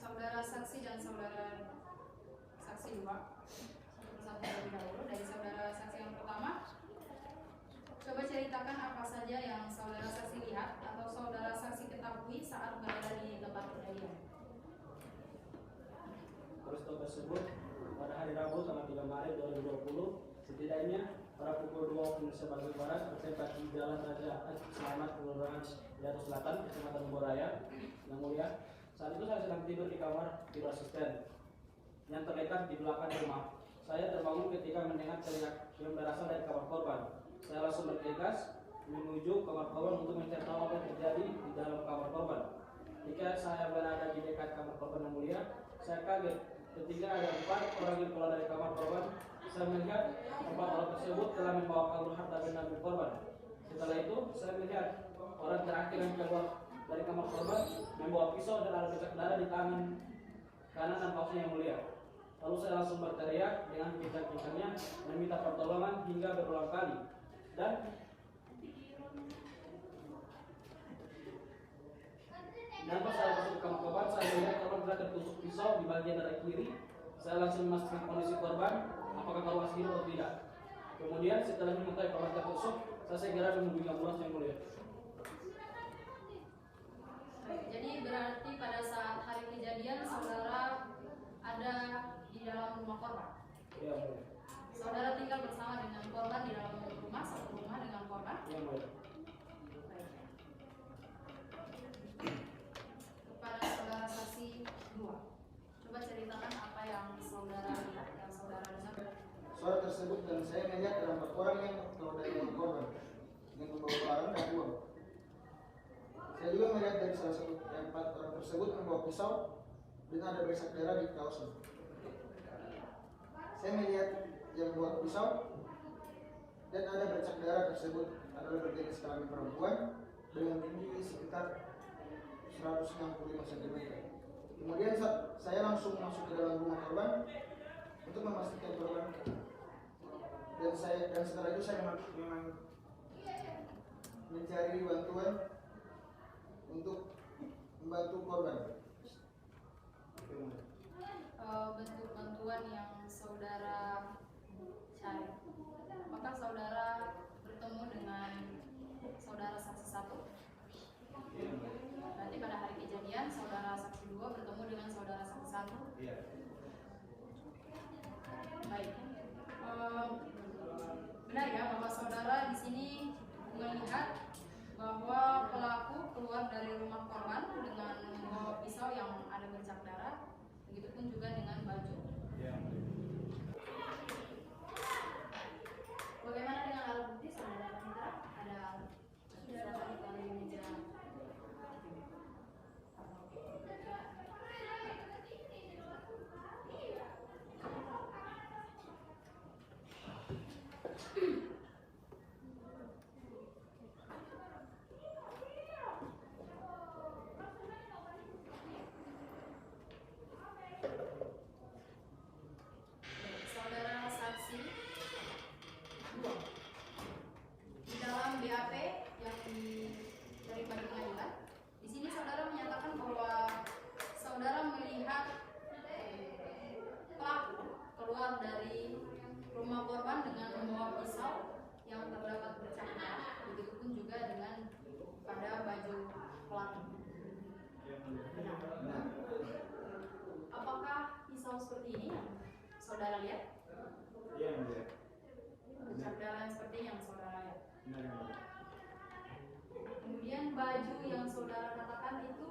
Saudara saksi dan saudara saksi dua, satu persatu terlebih dahulu. Dari saudara saksi yang pertama, coba ceritakan apa saja yang saudara saksi lihat atau saudara saksi ketahui saat berada di tempat kejadian. Peristiwa tersebut pada hari Rabu tanggal 3 Maret 2020, setidaknya pada pukul 2 waktu Indonesia bagian barat bertempat di Jalan Raja Selamat, Kelurahan Jatuh Selatan, Kecamatan Boraya, Yang Mulia. Saat itu saya sedang tidur di kamar tidur asisten yang terletak di belakang rumah. Saya terbangun ketika mendengar teriak yang berasal dari kamar korban. Saya langsung bergegas menuju kamar korban untuk mencari tahu apa yang terjadi di dalam kamar korban. Ketika saya berada di dekat kamar korban Yang Mulia, saya kaget ketika ada 4 orang yang keluar dari kamar korban. Saya melihat 4 orang tersebut telah membawa kabur harta benda milik korban. Setelah itu, saya melihat orang terakhir yang keluar dari kamar korban membawa pisau dan ada bercak darah di tangan kanan dan pausnya Yang Mulia. Lalu saya langsung berteriak dengan kencang-kencangnya meminta pertolongan hingga berulang kali. Dan pas saya masuk ke kamar korban, saya melihat korban telah tertusuk pisau di bagian dada kiri. Saya langsung memastikan kondisi korban, apakah korban masih hidup atau tidak. Kemudian setelah mengetahui korban tertusuk, saya segera menghubungi ambulans Yang Mulia. Jadi berarti pada saat hari kejadian saudara ada di dalam rumah korban. Iya, Mulia. Saudara tinggal bersama dengan korban di dalam rumah, satu rumah dengan korban. Iya, Mulia. Kepada saudara saksi 2, coba ceritakan apa yang saudara lihat, yang saudara dengar. Suara tersebut dan saya melihat ada 4 orang yang keluar dari rumah korban dengan membawa barang dan uang. Saya juga melihat dari salah satu yang 4 orang tersebut membawa pisau dan ada bercak darah di kaosnya. Saya melihat yang membawa pisau dan ada bercak darah tersebut adalah berjenis kelamin perempuan dengan tinggi sekitar 165 cm. Kemudian saya langsung masuk ke dalam rumah korban untuk memastikan korban dan setelah itu saya memang mencari bantuan untuk membantu korban. Bentuk bantuan yang saudara cari. Apakah saudara bertemu dengan saudara saksi 1? Berarti pada hari kejadian saudara saksi 2 bertemu dengan saudara saksi 1? Iya. Baik. Benar ya bahwa saudara di sini melihat bahwa pelaku keluar dari rumah korban dengan membawa pisau yang ada bercak darah, begitupun juga dengan baju. Iya. Bagaimana dengan alat bukti saudara Panitra? Ada silakan ditaruh di meja. Saudara saksi 2. Di dalam BAP yang diterima di pengadilan, di sini saudara menyatakan bahwa saudara melihat pelaku keluar dari rumah korban dengan membawa pisau yang terdapat bercak darah, begitupun juga dengan pada baju pelaku. Benar. Nah, Apakah pisau seperti ini yang saudara lihat? iya yang mulia. Bercak darah yang seperti ini yang saudara lihat. Benar yang mulia. Kemudian baju yang saudara katakan itu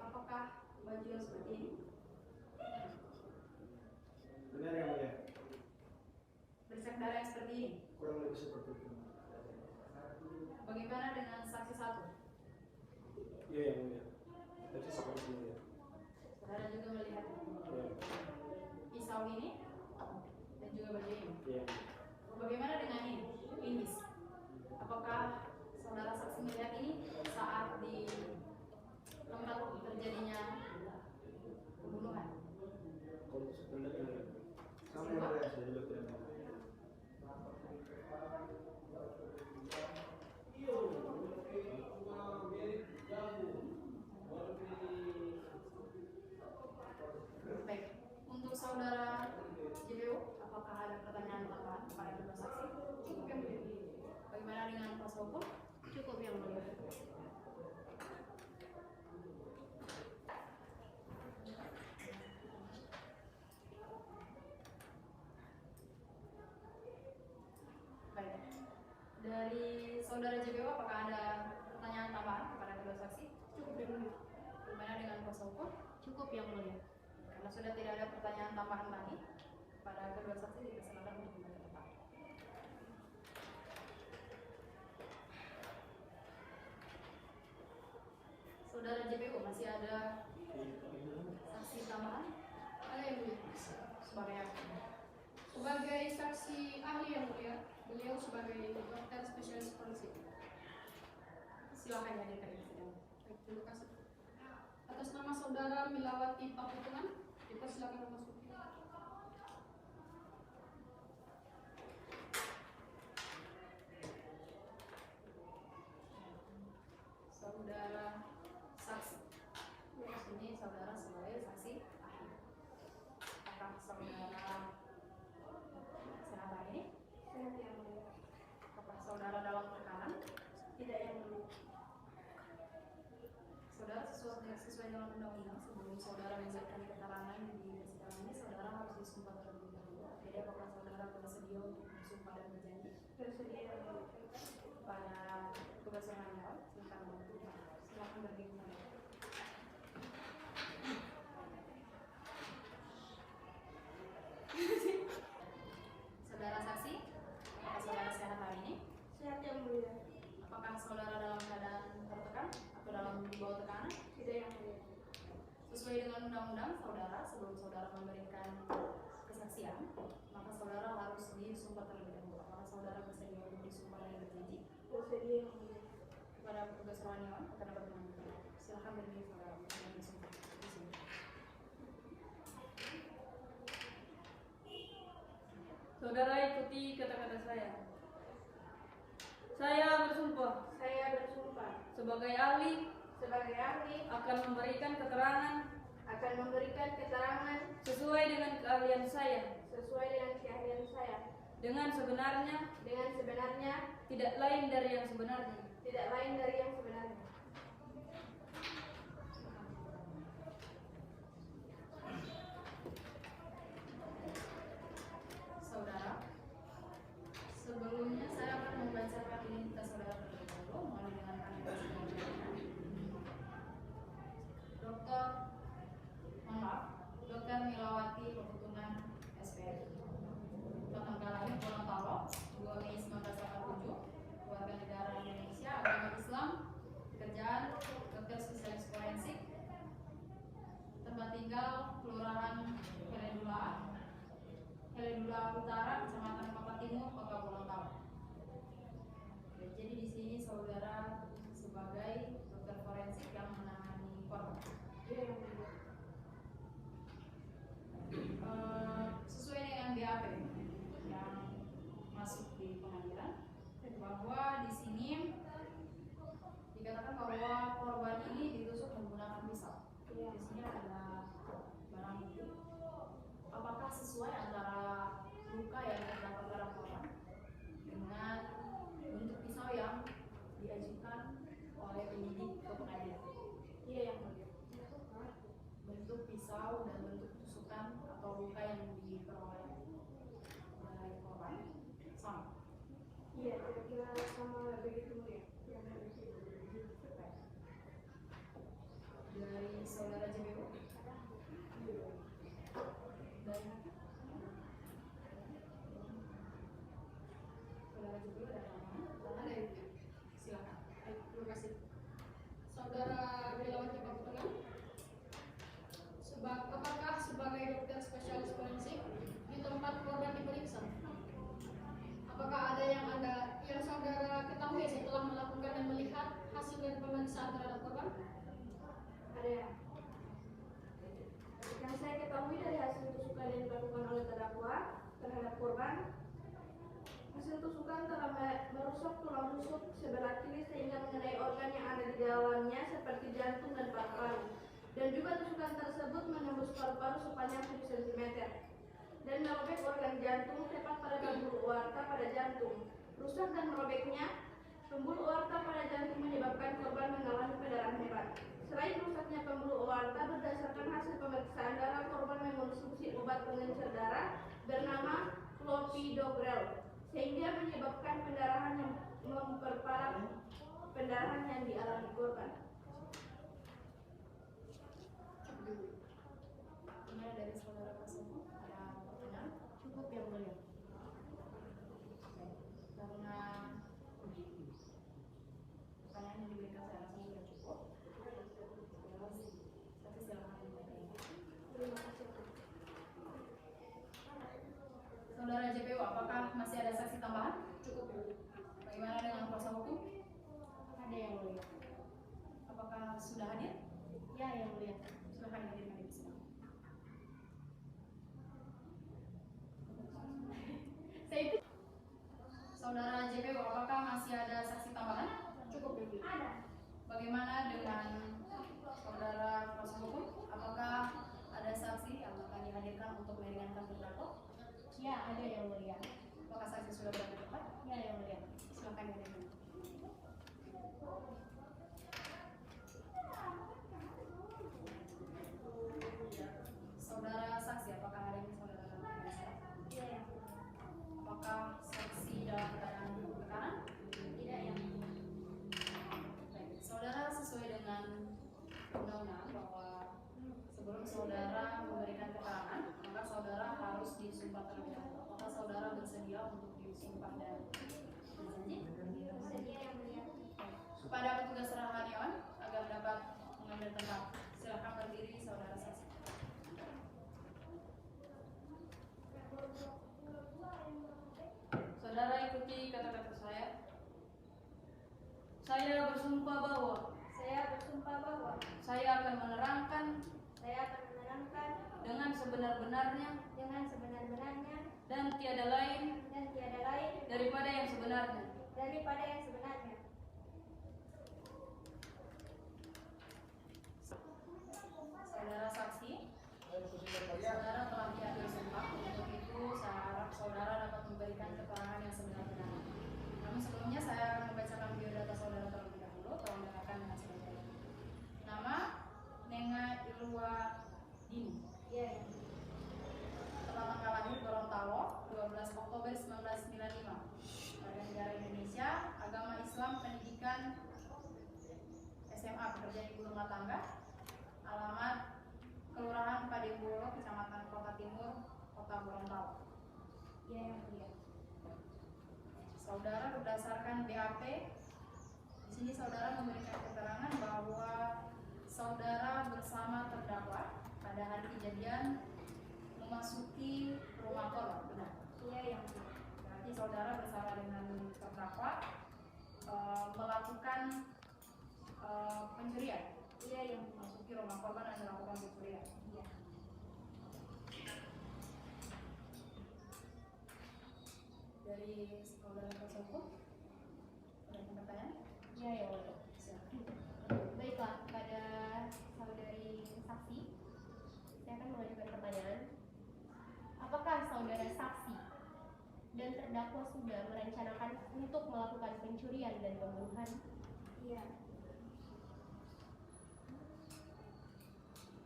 apakah baju yang seperti ini? Benar yang mulia. Bercak darah yang seperti ini. Kurang lebih seperti itu. Bagaimana dengan saksi 1? Iya yang mulia. Tapi seperti ini ya. Saudara juga melihat Iya. pisau ini dan juga baju ini. Iya. Bagaimana dengan ini? Indis. Apakah saudara saksi melihat ini saat di tempat terjadinya pembunuhan? Kalau sebenarnya yang mulia. Sama yang mulia. Saya juga tidak mau. Baik. Untuk saudara JBO, apakah ada pertanyaan tambahan kepada kedua saksi? Cukup yang mulia. Bagaimana dengan kuasa hukum? Cukup yang mulia. Baik. Dari saudara JBO, apakah ada pertanyaan tambahan kepada kedua saksi? Cukup yang mulia. Bagaimana dengan kuasa hukum? Cukup yang mulia. Karena sudah tidak ada pertanyaan tambahan lagi pada kedua saksi, dipersilakan untuk kembali ke tempat. Saudara JPU, masih ada saksi tambahan? Ada yang mulia. Sebagai apa? Sebagai saksi ahli yang mulia, beliau sebagai dokter spesialis forensik. Silakan hadirkan di sidang. Baik, terima kasih. Atas nama saudara Milawati Paputungan, dipersilakan memasuki. Saudara saksi. Ini saudara sebagai saksi ahli. Apakah saudara sehat hari ini? Sehat yang mulia. Apakah saudara dalam tekanan? Tidak yang mulia. Saudara sesuai dengan undang-undang, sebelum saudara memberikan keterangan di persidangan ini, saudara harus disumpah terlebih dahulu. Jadi apakah saudara bersedia untuk bersumpah dan berjanji? Bersedia yang mulia. Pada tugas yang awal, silakan membantu. Silakan berdiri kembali. Saudara saksi, apakah saudara sehat hari ini? Sehat yang mulia. Apakah saudara dalam keadaan tertekan atau dalam di bawah tekanan? Tidak yang mulia. Sesuai dengan undang-undang, saudara sebelum saudara memberikan kesaksian, maka saudara harus disumpah terlebih dahulu. Apakah saudara bersedia untuk disumpah dan berjanji? Bersedia yang mulia. Kepada petugas rohaniawan akan dapat menentukan. Silakan berdiri saudara untuk disumpah di sini. Saudara ikuti kata-kata saya. Saya bersumpah Saya bersumpah sebagai ahli sebagai ahli akan memberikan keterangan akan memberikan keterangan sesuai dengan keahlian saya, sesuai dengan keahlian saya, dengan sebenarnya tidak lain dari yang sebenarnya. tidak lain dari yang sebenarnya. Saudara, sebelumnya saya akan membacakan identitas saudara terlebih dahulu. Mohon didengarkan dengan sebaik-baiknya. Dr. Milawati Peputungan SPM. Tanggal lahir Gorontalo 2 Mei 1987. Warga negara Indonesia, agama Islam, pekerjaan dokter spesialis forensik. Tempat tinggal Kelurahan Heledula Utara, Kecamatan Papat Timur, Kota Gorontalo. Jadi di sini saudara sebagai dokter forensik yang menangani korban. Sesuai dengan BAP yang masuk di pengadilan, bahwa di sini dikatakan bahwa korban ini ditusuk menggunakan pisau. Di sini ada barang bukti. Apakah sesuai antara luka yang terdapat pada korban dengan bentuk pisau yang diajukan oleh penyidik ke pengadilan? Iya, yang mulia. Bentuk pisau dan bentuk tusukan atau luka yang diperoleh oleh korban sama. Iya, kira-kira sama begitu mulia. Dari saudara JBO, dari hakim, saudara JBO dari mana? Ada ibu, silakan. Terima kasih. Saudara Milawati Peputungan, apakah sebagai dokter spesialis forensik di tempat korban diperiksa, apakah ada yang saudara ketahui setelah melakukan dan melihat hasil dari pemeriksaan terhadap korban? Ada. Yang saya ketahui dari hasil tusukan yang dilakukan oleh terdakwa terhadap korban, hasil tusukan telah merusak tulang rusuk sebelah kiri sehingga mengenai organ yang ada di dalamnya seperti jantung dan paru-paru. Dan juga tusukan tersebut menembus paru-paru sepanjang 7 cm dan merobek organ jantung tepat pada pembuluh aorta pada jantung. Rusak dan merobeknya pembuluh aorta pada jantung menyebabkan korban mengalami pendarahan hebat. Selain rusaknya pembuluh aorta, berdasarkan hasil pemeriksaan darah, korban mengonsumsi obat pengencer darah bernama clopidogrel sehingga menyebabkan pendarahan yang memperparah pendarahan yang dialami korban. Ini dari saudara Kasemu, ada pertanyaan? Cukup yang mulia. Karena pertanyaan yang diberikan saya langsung sudah cukup. Tapi silakan dimulai. Terima kasih. Saudara JPU, apakah masih ada saksi tambahan? Cukup. Bagaimana dengan kuasa hukum? Ada yang mulia. Apakah sudah hadir? Ya, yang mulia. Silahkan hadirkan di sini. Saudara JPU, apakah masih ada saksi tambahan? Cukup, Ibu. Ada. Bagaimana dengan saudara kuasa hukum? Apakah ada saksi yang akan dihadirkan untuk meringankan terdakwa? Ya, ada yang mulia. Apakah saksi sudah berada tepat? Ya, yang mulia. Silakan dihadirkan. Saudara saksi, apakah hari ini saudara dalam keadaan sehat? Iya. Apakah saksi dalam keadaan tekanan? Tidak yang Baik, saudara sesuai dengan undang-undang bahwa sebelum saudara memberikan keterangan, maka saudara harus disumpah terlebih dahulu. Apakah saudara bersedia untuk disumpah dan berjanji? bersedia yang mulia. Kepada petugas Rahmaniawan agar dapat mengambil tempat. Silakan berdiri saudara saksi. Saudara ikuti kata-kata saya. Saya bersumpah bahwa Saya bersumpah bahwa saya akan menerangkan saya akan menerangkan dengan sebenar sebenar-benarnya dengan sebenar-benarnya dan tiada lain daripada yang sebenarnya. Saudara saksi, saudara telah diambil sumpah. Untuk itu saya harap saudara dapat memberikan keterangan yang sebenar-benarnya. Namun sebelumnya saya akan membacakan biodata saudara terlebih dahulu. Tolong dengarkan dengan sebaik-baiknya. Nama Nenga Ilwa Dini. Tempat tanggal lahir Gorontalo 12 Oktober 1995. Warga negara Indonesia, agama Islam, pendidikan SMA, bekerja ibu rumah tangga. Alamat Kelurahan Padebolo, Kecamatan Kota Timur, Kota Gorontalo. Saudara berdasarkan BAP, di sini saudara memberikan keterangan bahwa saudara bersama terdakwa pada hari kejadian memasuki rumah korban, benar? Berarti saudara bersama dengan terdakwa melakukan pencurian. Memasuki rumah korban dan melakukan pencurian. Dari saudara tersebut, ada pertanyaan? Baiklah, kepada saudari saksi, saya akan mengajukan pertanyaan. Apakah saudara saksi dan terdakwa sudah merencanakan untuk melakukan pencurian dan pembunuhan?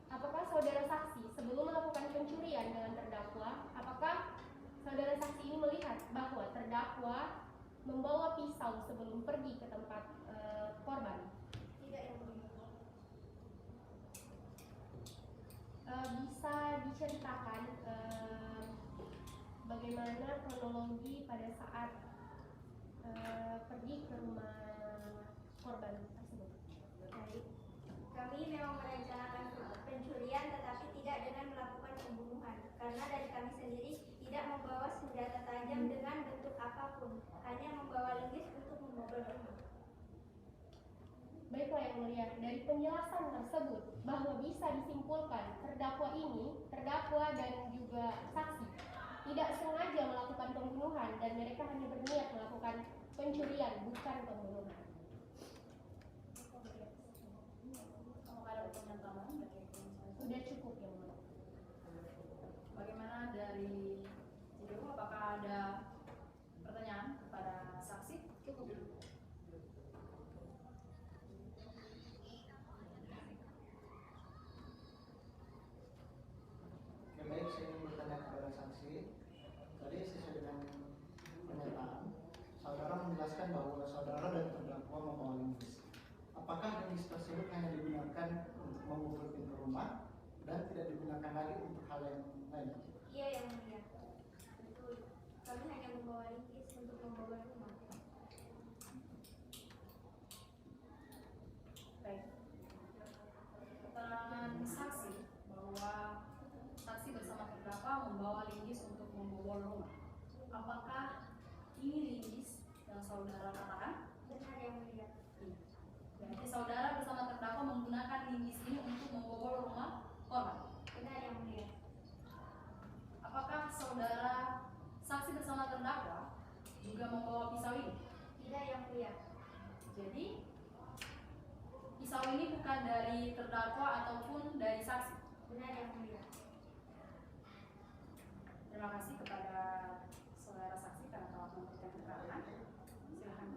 Apakah saudara saksi sebelum melakukan pencurian dengan terdakwa, apakah saudara saksi ini melihat bahwa terdakwa membawa pisau sebelum pergi ke tempat korban? Bisa diceritakan bagaimana kronologi pada saat pergi ke rumah korban tersebut? Kami memang merencanakan pencurian tetapi tidak dengan melakukan pembunuhan karena dari kami sendiri tidak membawa senjata tajam dengan bentuk apapun, hanya membawa linggis untuk membobol rumah. Baiklah yang mulia, dari penjelasan tersebut bahwa bisa disimpulkan terdakwa dan juga saksi tidak sengaja melakukan pembunuhan dan mereka hanya berniat melakukan pencurian, bukan pembunuhan. Sudah cukup yang mulia. Bagaimana dari Cidewo, apakah ada pertanyaan kepada saksi? Cukup. Baik, saya ingin bertanya kepada saksi. Tadi sesuai dengan pernyataan, saudara menjelaskan bahwa saudara dan terdakwa membawa linggis. Apakah linggis tersebut hanya digunakan untuk memukul pintu rumah dan tidak digunakan lagi untuk hal yang lain? Iya yang mulia. Betul. Kami hanya membawa linggis untuk membobol rumah. Baik. Keterangan saksi bahwa saksi bersama terdakwa membawa linggis untuk membobol rumah. Apakah ini linggis yang saudara katakan? Benar yang mulia. Berarti saudara bersama terdakwa menggunakan linggis ini untuk membobol rumah korban. Benar yang mulia. Apakah saudara saksi bersama terdakwa juga membawa pisau ini? Tidak yang mulia. Jadi pisau ini bukan dari terdakwa ataupun dari saksi. Benar yang mulia. Terima kasih kepada saudara saksi karena telah memberikan keterangan. Silakan.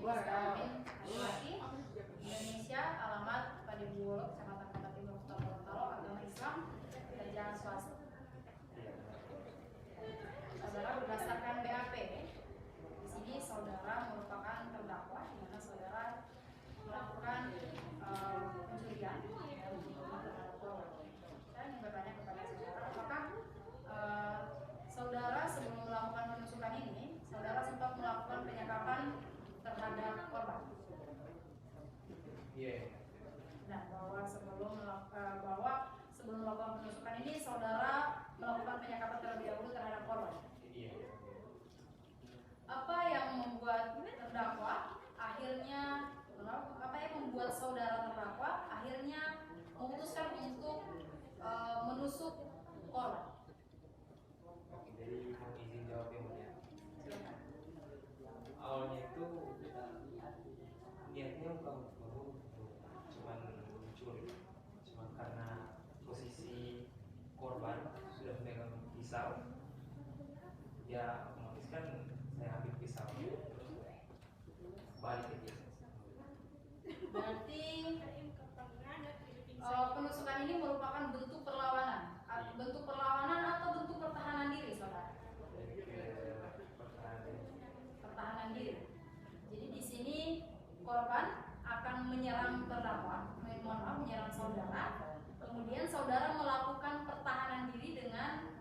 Kelamin laki-laki, Indonesia, alamat Padebuwolo, Kecamatan Kota Timur, Kota Gorontalo, agama Islam, kerjaan swasta. Saudara, berdasarkan BAP, di sini saudara merupakan terdakwa di mana saudara melakukan pencurian dan pembunuhan terhadap korban. Saya ingin bertanya kepada saudara, apakah saudara sebelum melakukan penusukan ini, saudara sempat melakukan penyekapan terhadap korban? Iya. Nah, bahwa sebelum melakukan penusukan ini, saudara melakukan penyekapan terlebih dahulu terhadap korban. Iya. Apa yang membuat terdakwa akhirnya, apa yang membuat saudara terdakwa akhirnya memutuskan untuk menusuk korban? Jadi mau izin jawab yang mulia. Silakan. Awalnya itu niatnya bukan membunuh, cuman mencuri. Cuman karena posisi korban sudah memegang pisau, ya otomatis kan saya ambil pisaunya terus balik ke dia. Berarti penusukan ini merupakan bentuk perlawanan, bentuk perlawanan atau bentuk pertahanan diri, saudara? Pertahanan diri. Jadi di sini korban akan menyerang terdakwa, menyerang saudara. Kemudian saudara melakukan pertahanan diri dengan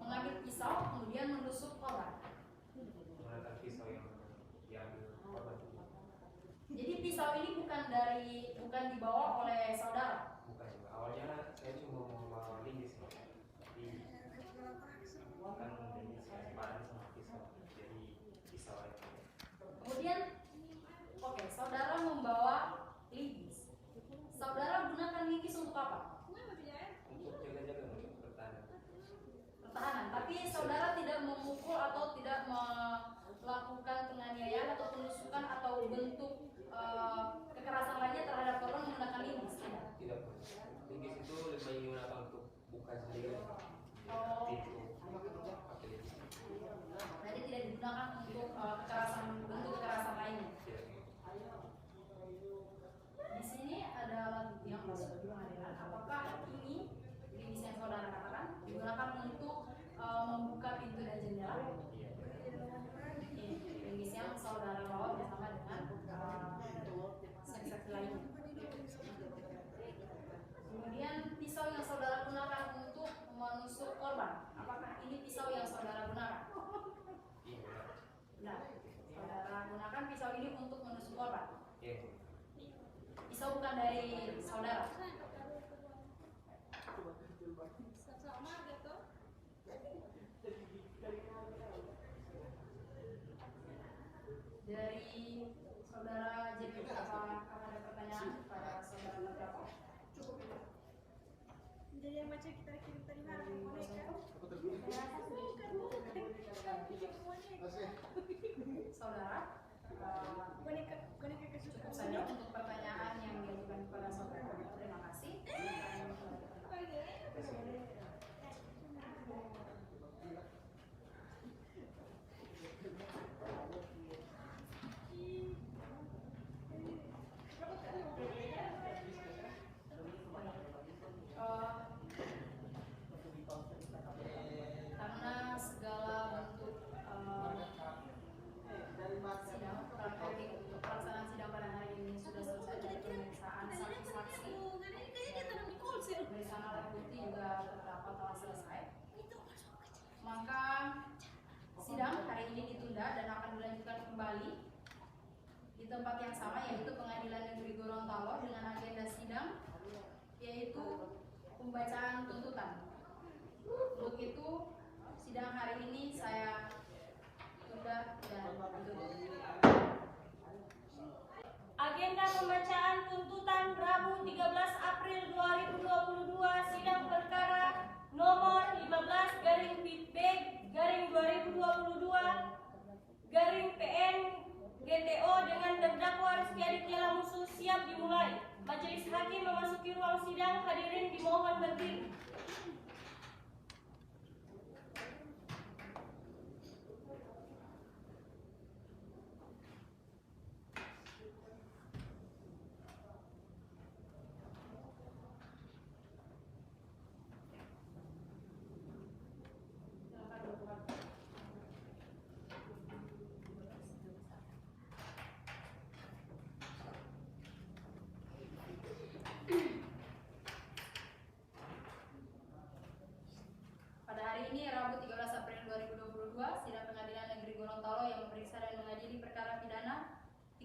mengambil pisau, kemudian menusuk korban. Menggunakan pisau yang diambil korban. Jadi pisau ini bukan dibawa oleh saudara. Bukan juga. Awalnya saya cuma mau linggis, tapi kan linggis saya bareng sama pisau, jadi pisau aja. Kemudian, oke, saudara membawa linggis. Saudara gunakan linggis untuk apa? Untuk jaga-jaga, untuk bertahan. Pertahanan. Tapi saudara tidak memukul atau tidak melakukan penganiayaan atau penusukan atau bentuk kekerasan lainnya terhadap korban menggunakan linggis. Tidak pernah. Linggis itu lebih baik digunakan untuk buka sendiri. Oh. Pintu. Pakai linggis. Jadi tidak digunakan untuk bentuk kekerasan lainnya. Tidak. Di sini ada alat bukti yang masuk ke pengadilan. Apakah ini linggis yang saudara katakan digunakan untuk membuka pintu dan jendela? Iya. Ini linggis yang saudara bawa bersama dengan saksi-saksi lainnya. Kemudian pisau yang saudara gunakan untuk menusuk korban, apakah ini pisau yang saudara gunakan? Iya. Nah, saudara gunakan pisau ini untuk menusuk korban. Iya. Pisau bukan dari saudara. Dari saudara JP, apa ada pertanyaan kepada saudara terdakwa? Jadi yang macam kita kirim tadi malam boneka. Saudara, Boneka cukup saja untuk pertanyaan yang diajukan kepada saudara. Terima kasih. Karena segala bentuk sidang, pelaksanaan sidang pada hari ini sudah selesai dari pemeriksaan saksi-saksi, pemeriksaan alat bukti juga terdakwa telah selesai. Maka sidang hari ini ditunda dan akan dilanjutkan kembali di tempat yang sama, yaitu Pengadilan Negeri Gorontalo, dengan agenda sidang yaitu pembacaan tuntutan. Untuk itu sidang hari ini saya tunda dan ditutup. Agenda pembacaan tuntutan Rabu 13 April 2022, sidang perkara nomor 15-B-2022 GTO dengan terdakwa Rizky Aditya Lamusu siap dimulai. Majelis hakim memasuki ruang sidang, hadirin dimohon berdiri.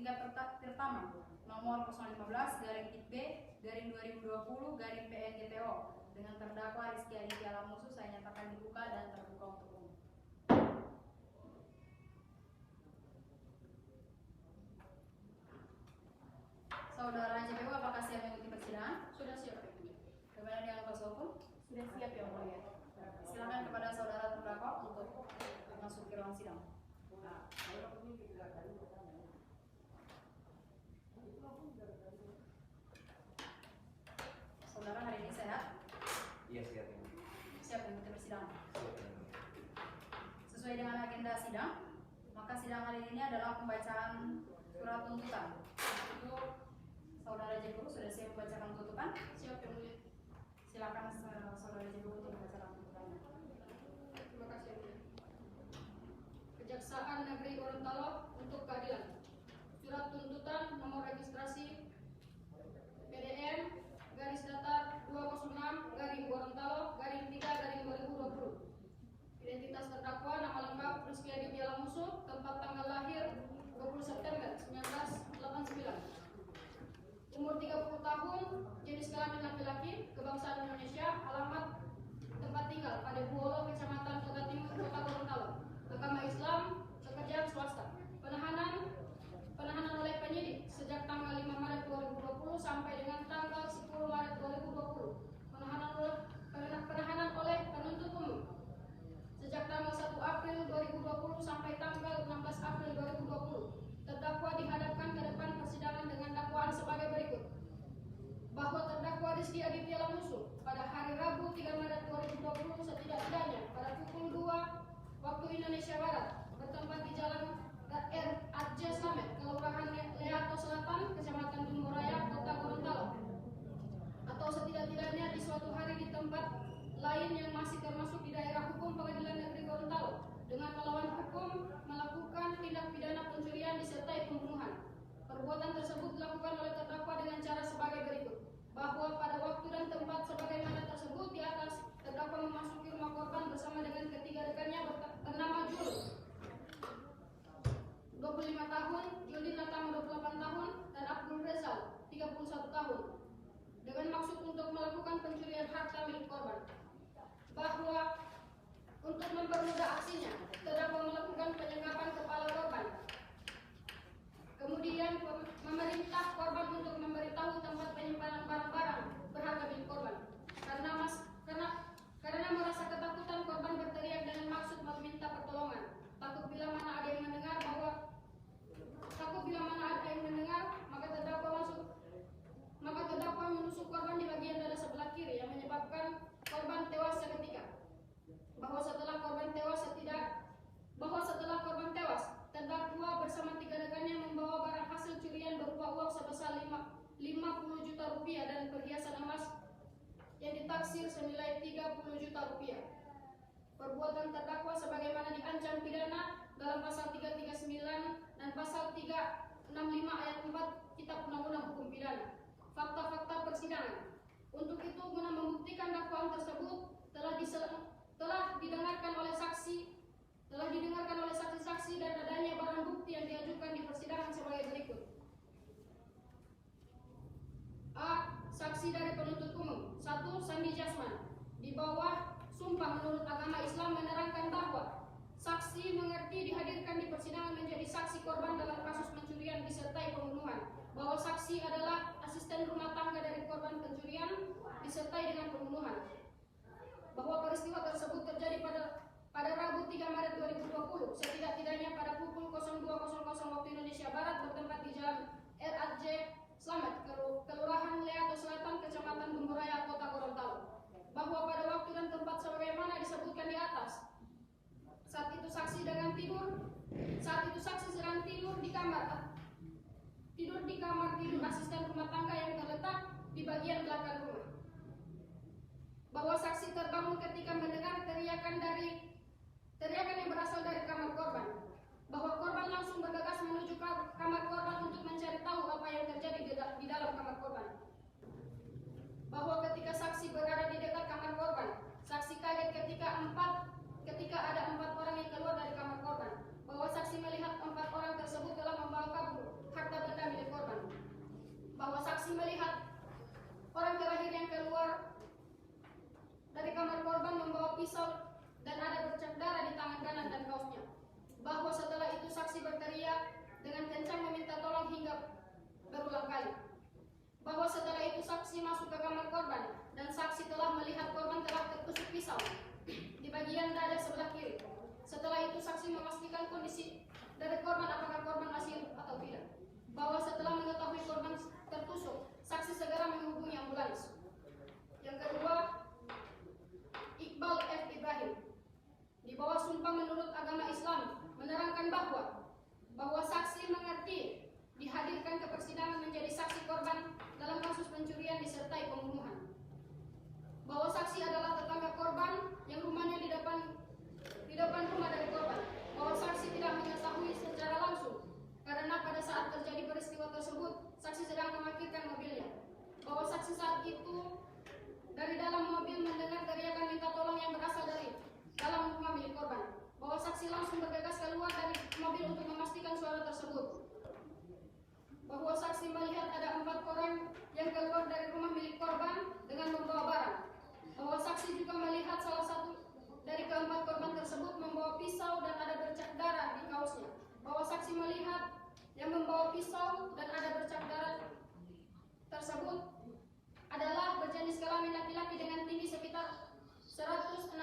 tingkat pertama nomor 015/B/2020/PNGPO dengan terdakwa Rizky Aditya Lamusu saya nyatakan dibuka dan terbuka untuk umum. Saudara JPU, apakah siap mengikuti persidangan? Sudah siap Yang Mulia. Bagaimana dengan kuasa hukum? Sudah siap Yang Mulia. Silakan kepada saudara terdakwa untuk masuk ke ruang sidang. Saudara hari ini sehat? Iya, siap ya. Siap mengikuti persidangan? Siap ya. Sesuai dengan agenda sidang, maka sidang hari ini adalah pembacaan surat tuntutan. Itu saudara JPU sudah siap membacakan tuntutan? Siap Yang Mulia. Silakan saudara JPU untuk membacakan tuntutannya. Terima kasih Yang Mulia. Kejaksaan Negeri Gorontalo untuk keadilan. Surat tuntutan nomor registrasi PDN garis datar 206-Gorontalo-3-2020. Identitas terdakwa nama lengkap Rizky Aditya Lamusu, tempat tanggal lahir 20 September 1989. Umur 30 tahun, jenis kelamin laki-laki, kebangsaan Indonesia, alamat tempat tinggal Padebuolo, Kecamatan Kota Timur, Kota Gorontalo. Agama Islam, pekerjaan swasta. Penahanan oleh penyidik sejak tanggal 5 Maret 2020 sampai dengan tanggal 10 Maret 2020. Penahanan oleh penuntut umum sejak tanggal 1 April 2020 sampai tanggal 16 April 2020. Terdakwa dihadapkan ke depan persidangan dengan dakwaan sebagai berikut. Bahwa terdakwa Rizky Aditya Lamusu pada hari Rabu 3 Maret 2020 setidak-tidaknya pada pukul 2 waktu Indonesia Barat bertempat di Jalan R.A.J. Slamet, Kelurahan Leato Selatan, Kecamatan Dumburaya, Kota Gorontalo, atau setidak-tidaknya di suatu hari di tempat lain yang masih termasuk di daerah hukum Pengadilan Negeri Gorontalo dengan melawan hukum melakukan tindak pidana pencurian disertai pembunuhan. Perbuatan tersebut dilakukan oleh terdakwa dengan cara sebagai berikut. Bahwa pada waktu dan tempat sebagaimana tersebut di atas, terdakwa memasuki rumah korban bersama dengan ketiga rekannya bernama Jul 25 tahun, Juldin Natama 28 tahun, dan Abdul Rezal 31 tahun dengan maksud untuk melakukan pencurian harta milik korban. Bahwa untuk mempermudah aksinya, terdakwa melakukan penyenggapan kepala korban. Kemudian memerintah korban untuk memberitahu tempat penyimpanan barang-barang berharga milik korban. Karena merasa ketakutan, korban berteriak dengan maksud meminta pertolongan. Takut bila mana ada yang mendengar, maka terdakwa menusuk korban di bagian dada sebelah kiri yang menyebabkan korban tewas seketika. Bahwa setelah korban tewas, terdakwa bersama tiga rekannya membawa barang hasil curian berupa uang sebesar 50 juta rupiah dan perhiasan emas yang ditaksir senilai 30 juta rupiah. Perbuatan terdakwa sebagaimana diancam pidana dalam pasal 339 dan pasal 365 ayat 4 Kitab Undang-Undang Hukum Pidana. Fakta-fakta persidangan. Untuk itu, guna membuktikan dakwaan tersebut telah didengarkan oleh saksi-saksi dan adanya barang bukti yang diajukan di persidangan sebagai berikut. A. Saksi dari penuntut umum. 1. Sandi Jasman. Di bawah sumpah menurut agama Islam menerangkan bahwa saksi mengerti dihadirkan di persidangan menjadi saksi korban dalam kasus pencurian disertai pembunuhan. Bahwa saksi adalah asisten rumah tangga dari korban pencurian disertai dengan pembunuhan. Bahwa peristiwa tersebut terjadi pada Rabu 3 Maret 2020, setidak-tidaknya pada pukul 02.00 waktu Indonesia Barat bertempat di Jalan R.A.J. Slamet, Kelurahan Leato Selatan, Kecamatan Dumburaya, Kota Gorontalo. Bahwa pada waktu dan tempat sebagaimana disebutkan di atas, saat itu saksi sedang tidur di kamar tidur asisten rumah tangga yang terletak di bagian belakang rumah. Bahwa saksi terbangun ketika mendengar teriakan yang berasal dari kamar korban. Bahwa korban langsung bergegas menuju kamar korban untuk mencari tahu apa yang terjadi di dalam kamar korban. Bahwa ketika saksi berada di dekat kamar korban, saksi kaget ketika ada 4 orang yang keluar dari kamar korban. Bahwa saksi melihat 4 orang tersebut telah membawa kabur harta pisau dan ada bercak darah di tangan kanan dan kaosnya. Bahwa setelah itu saksi berteriak dengan kencang meminta tolong hingga berulang kali. Bahwa setelah itu saksi masuk ke kamar korban dan saksi telah melihat korban telah tertusuk pisau di bagian dada sebelah kiri. Setelah itu saksi memastikan kondisi dari korban apakah korban masih hidup atau tidak. Bahwa setelah mengetahui korban tertusuk, saksi segera menghubungi ambulans. Yang kedua, Iqbal F. Ibrahim. Di bawah sumpah menurut agama Islam menerangkan bahwa saksi mengerti dihadirkan ke persidangan menjadi saksi korban dalam kasus pencurian disertai pembunuhan. Bahwa saksi adalah tetangga korban yang rumahnya di depan rumah dari korban. Bahwa saksi tidak mengetahui secara langsung karena pada saat terjadi peristiwa tersebut saksi sedang memarkirkan mobilnya. Bahwa saksi saat itu dari dalam mobil mendengar teriakan minta tolong yang berasal dari dalam rumah milik korban. Bahwa saksi langsung bergegas keluar dari mobil untuk memastikan suara tersebut. Bahwa saksi melihat ada 4 orang yang keluar dari rumah milik korban dengan membawa barang. Bahwa saksi juga melihat salah satu dari keempat korban tersebut membawa pisau dan ada bercak darah di kaosnya. Bahwa saksi melihat yang membawa pisau dan ada bercak darah tersebut adalah berjenis kelamin laki-laki dengan tinggi sekitar 167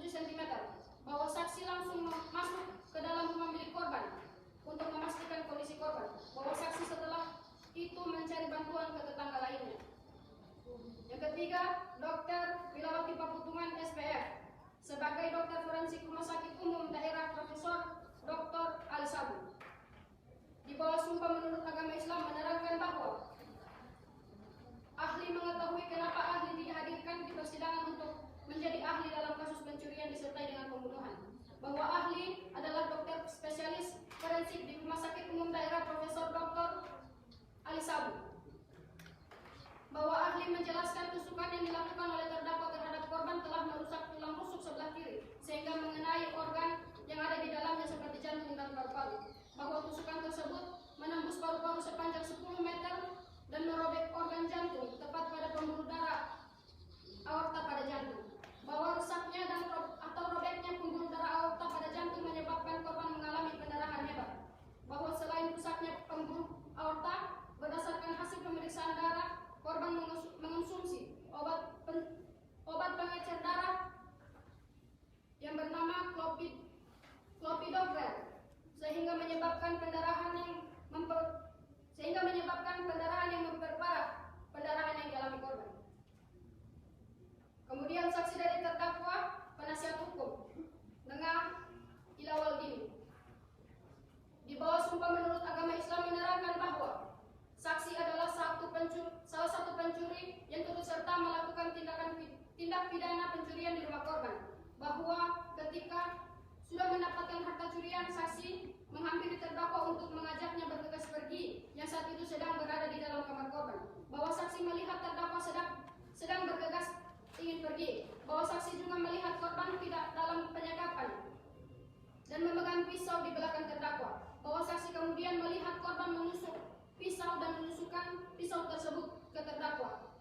cm. Bahwa saksi langsung masuk ke dalam rumah milik korban untuk memastikan kondisi korban. Bahwa saksi setelah itu mencari bantuan ke tetangga lainnya. Yang ketiga, Dr. Wilawati Paputungan SPF sebagai dokter forensik Rumah Sakit Umum Daerah Profesor Dr. Alisabu. Di bawah sumpah menurut agama Islam menerangkan bahwa ahli mengetahui kenapa ahli dihadirkan di persidangan untuk menjadi ahli dalam kasus pencurian disertai dengan pembunuhan. Bahwa ahli adalah dokter spesialis forensik di Rumah Sakit Umum Daerah Profesor Dr. Alisabu. Bahwa ahli menjelaskan tusukan yang dilakukan oleh terdakwa terhadap korban telah merusak tulang rusuk sebelah kiri sehingga mengenai organ yang ada di dalamnya seperti jantung dan paru-paru. Bahwa tusukan tersebut menembus paru-paru sepanjang 10 meter dan merobek organ jantung tepat pada pembuluh darah aorta pada jantung. Bahwa rusaknya atau robeknya pembuluh darah aorta pada jantung menyebabkan korban mengalami pendarahan hebat. Bahwa selain rusaknya pembuluh aorta, berdasarkan hasil pemeriksaan darah, korban mengonsumsi obat pengecer darah yang bernama clopidogrel sehingga menyebabkan pendarahan yang memperparah pendarahan yang dialami korban. Kemudian saksi dari terdakwa, penasihat hukum, Nengah Ilawaldini. Di bawah sumpah menurut agama Islam menerangkan bahwa saksi adalah salah satu pencuri yang turut serta melakukan tindak pidana pencurian di rumah korban. Bahwa ketika sudah mendapatkan harta curian, saksi menghampiri terdakwa untuk mengajaknya bergegas pergi yang saat itu sedang berada di dalam kamar korban. Bahwa saksi melihat terdakwa sedang bergegas ingin pergi. Bahwa saksi juga melihat korban tidak dalam penyekapan dan memegang pisau di belakang terdakwa. Bahwa saksi kemudian melihat korban menusuk pisau dan menusukkan pisau tersebut ke terdakwa.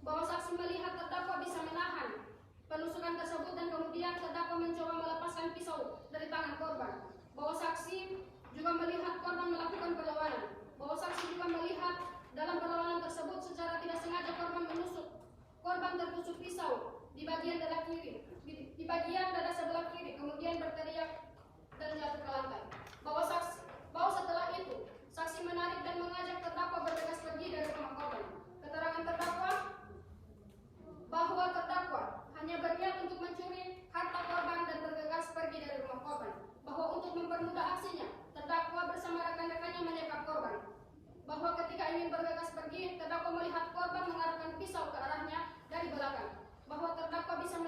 Bahwa saksi melihat terdakwa bisa menahan penusukan tersebut dan kemudian terdakwa mencoba melepaskan pisau dari tangan korban. Bahwa saksi juga melihat korban melakukan perlawanan. Bahwa saksi juga melihat dalam perlawanan tersebut secara tidak sengaja korban tertusuk pisau di bagian dada kiri, di bagian dada sebelah kiri, kemudian berteriak dan jatuh ke lantai. Bahwa setelah itu saksi menarik dan mengajak terdakwa bergegas pergi dari rumah korban. Keterangan terdakwa bahwa terdakwa hanya berniat untuk mencuri harta korban dan bergegas pergi dari rumah korban. Bahwa untuk mempermudah aksinya, terdakwa bersama rekan-rekannya menyekap korban. Bahwa ketika ingin bergegas pergi, terdakwa melihat korban mengarahkan pisau ke arahnya dari belakang. Bahwa terdakwa bisa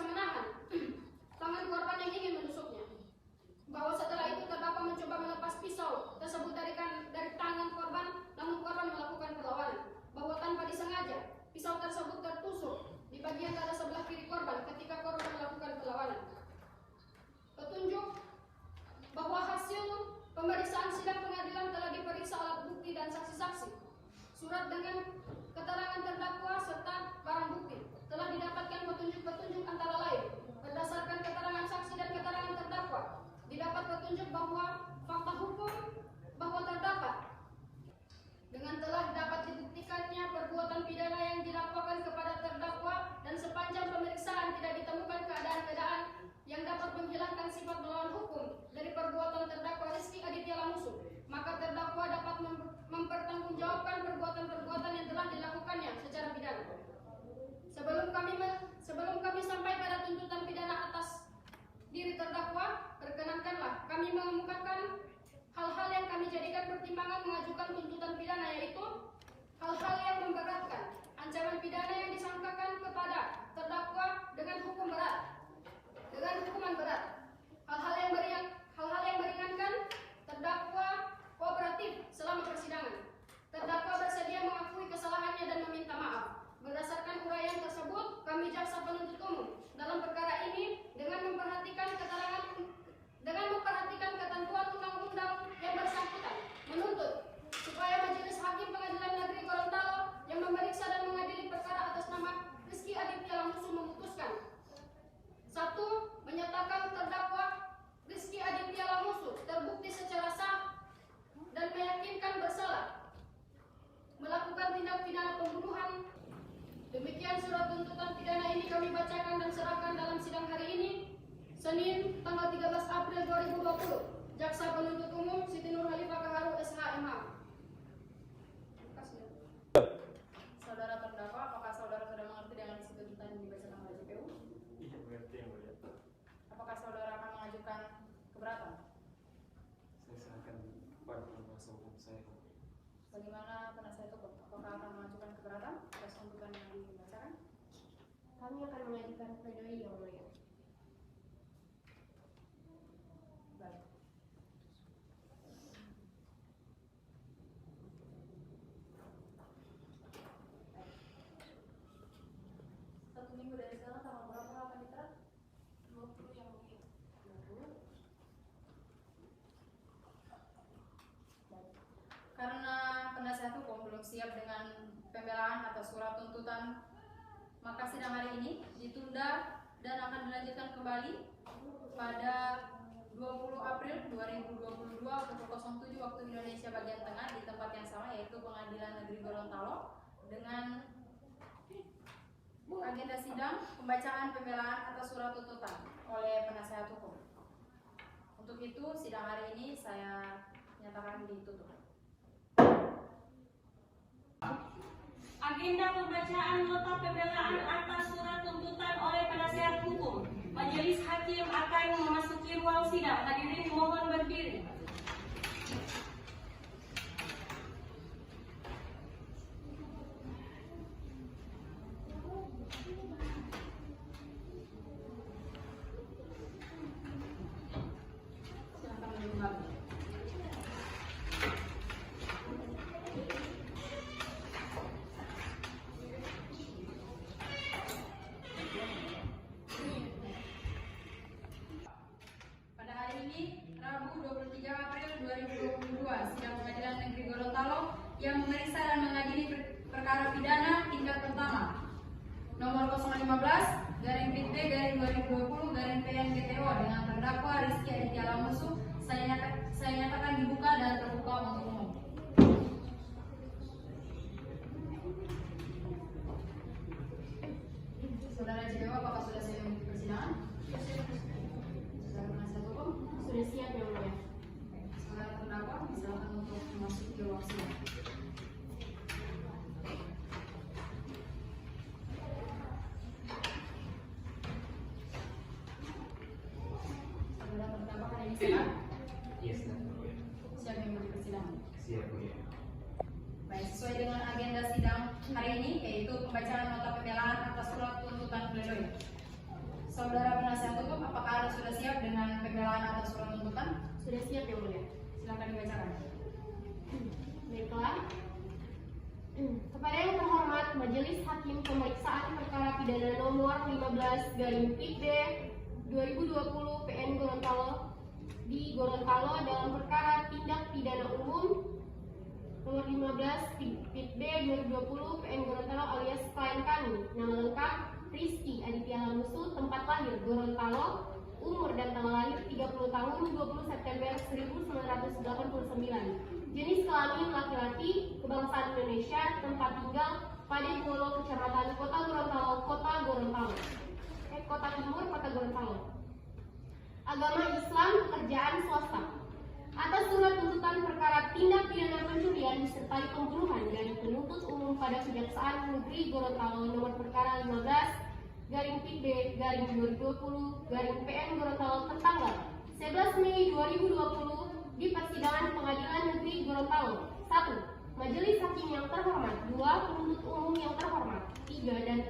menahan tangan korban yang ingin menusuknya. Bahwa setelah itu terdakwa mencoba melepas pisau tersebut dari tangan korban, namun korban melakukan perlawanan. Bahwa tanpa disengaja, pisau tersebut tertusuk di bagian dada sebelah kiri korban ketika korban melakukan perlawanan. Petunjuk bahwa hasil pemeriksaan sidang pengadilan telah diperiksa alat bukti dan saksi-saksi. Surat dengan keterangan terdakwa serta barang bukti telah didapatkan menghilangkan sifat melawan hukum dari perbuatan terdakwa Rizky Aditya Lamusu, maka terdakwa dapat mempertanggungjawabkan perbuatan-perbuatan yang telah dilakukannya secara pidana. Sebelum kami sampai pada tuntutan pidana atas diri terdakwa, perkenankanlah kami mengemukakan hal-hal yang kami jadikan pertimbangan mengajukan tuntutan pidana, yaitu hal-hal yang memberatkan, ancaman pidana yang disangkakan kepada terdakwa dengan hukuman berat, hal-hal yang meringankan, terdakwa kooperatif selama persidangan, terdakwa bersedia mengakui kesalahannya dan meminta maaf. Berdasarkan uraian tersebut, kami jaksa penuntut umum dalam perkara ini dengan memperhatikan ketentuan undang-undang yang bersangkutan menuntut supaya Majelis Hakim Pengadilan Negeri Gorontalo yang memeriksa dan mengadili perkara atas nama Rizky Aditya Lamusu memutuskan: 1. Menyatakan terdakwa Rizky Aditya Lamusu terbukti secara sah dan meyakinkan bersalah melakukan tindak pidana pembunuhan. Demikian surat tuntutan pidana ini kami bacakan dan serahkan dalam sidang hari ini, Senin, tanggal 13 April 2020. Jaksa penuntut umum Siti Nur Khalifah Kaharu SH.MH. Saudara terdakwa, apakah saudara sudah mengerti dengan isi tuntutan yang dibacakan oleh JPU? Iya, mengerti yang mulia. Apakah saudara akan mengajukan keberatan? Saya serahkan pada kuasa hukum saya. Bagaimana penasihat hukum? Apakah akan mengajukan keberatan atas tuntutan yang dibacakan? Kami akan mengajukan pledoi yang mulia. Baik. Satu minggu dari sekarang tanggal berapa akan diterap? 20 yang mulia. 20. Baik. Karena penasihat hukum belum siap dengan pembelaan atau surat tuntutan, maka sidang hari ini ditunda dan akan dilanjutkan kembali pada 20 April 2022 pukul 07 waktu Indonesia bagian tengah di tempat yang sama, yaitu Pengadilan Negeri Gorontalo, dengan agenda sidang pembacaan pembelaan atas surat tuntutan oleh penasihat hukum. Untuk itu sidang hari ini saya nyatakan ditutup. Agenda pembacaan nota pembelaan atas surat tuntutan oleh penasihat hukum. Majelis Hakim akan memasuki ruang sidang. Hadirin mohon berdiri. Silakan duduk kembali. Pada hari ini, Rabu 23 April 2022, sidang Pengadilan Negeri Gorontalo yang memeriksa dan mengadili perkara pidana tingkat pertama nomor 015/PB/2020/PNGTO dengan terdakwa Rizky Aditya Lamusu saya nyatakan dibuka dan terbuka untuk umum. Saudara JPU, apakah sudah siap mengikuti persidangan? Saudara penasihat hukum? Sudah siap yang mulia. Saudara terdakwa, silakan untuk memasuki ruang sidang. Saudara terdakwa hari ini siap? Iya, siap mulia. Siap mengikuti persidangan. Siap mulia. Baik, sesuai dengan agenda sidang hari ini, yaitu pembacaan nota pembelaan atas surat tuntutan pledoi. Saudara penasihat hukum, apakah Anda sudah siap dengan pembelaan atas surat tuntutan? Sudah siap yang mulia. Silakan dibacakan. Baiklah. Kepada yang terhormat Majelis Hakim Pemeriksaan Perkara Pidana Nomor 15/PIB/2020 PN Gorontalo di Gorontalo dalam perkara tindak pidana umum nomor 15/PIB/2020 PN Gorontalo alias klien kami, nama lengkap Rizky Aditya Lamusu, tempat lahir Gorontalo, umur dan tanggal lahir 30 tahun 20 September 1989, jenis kelamin laki-laki, kebangsaan Indonesia, tempat tinggal Padegolo, Kecamatan Kota Gorontalo, Kota Timur, Kota Gorontalo. agama Islam, pekerjaan swasta. Atas surat tuntutan perkara tindak pidana pencurian disertai pembunuhan dari penuntut umum pada Kejaksaan Negeri Gorontalo nomor perkara 15/PB/2020/PN Gorontalo tertanggal 11 Mei 2020 di persidangan Pengadilan Negeri Gorontalo. 1. Majelis Hakim yang terhormat. 2. Penuntut umum yang terhormat. 3. Dan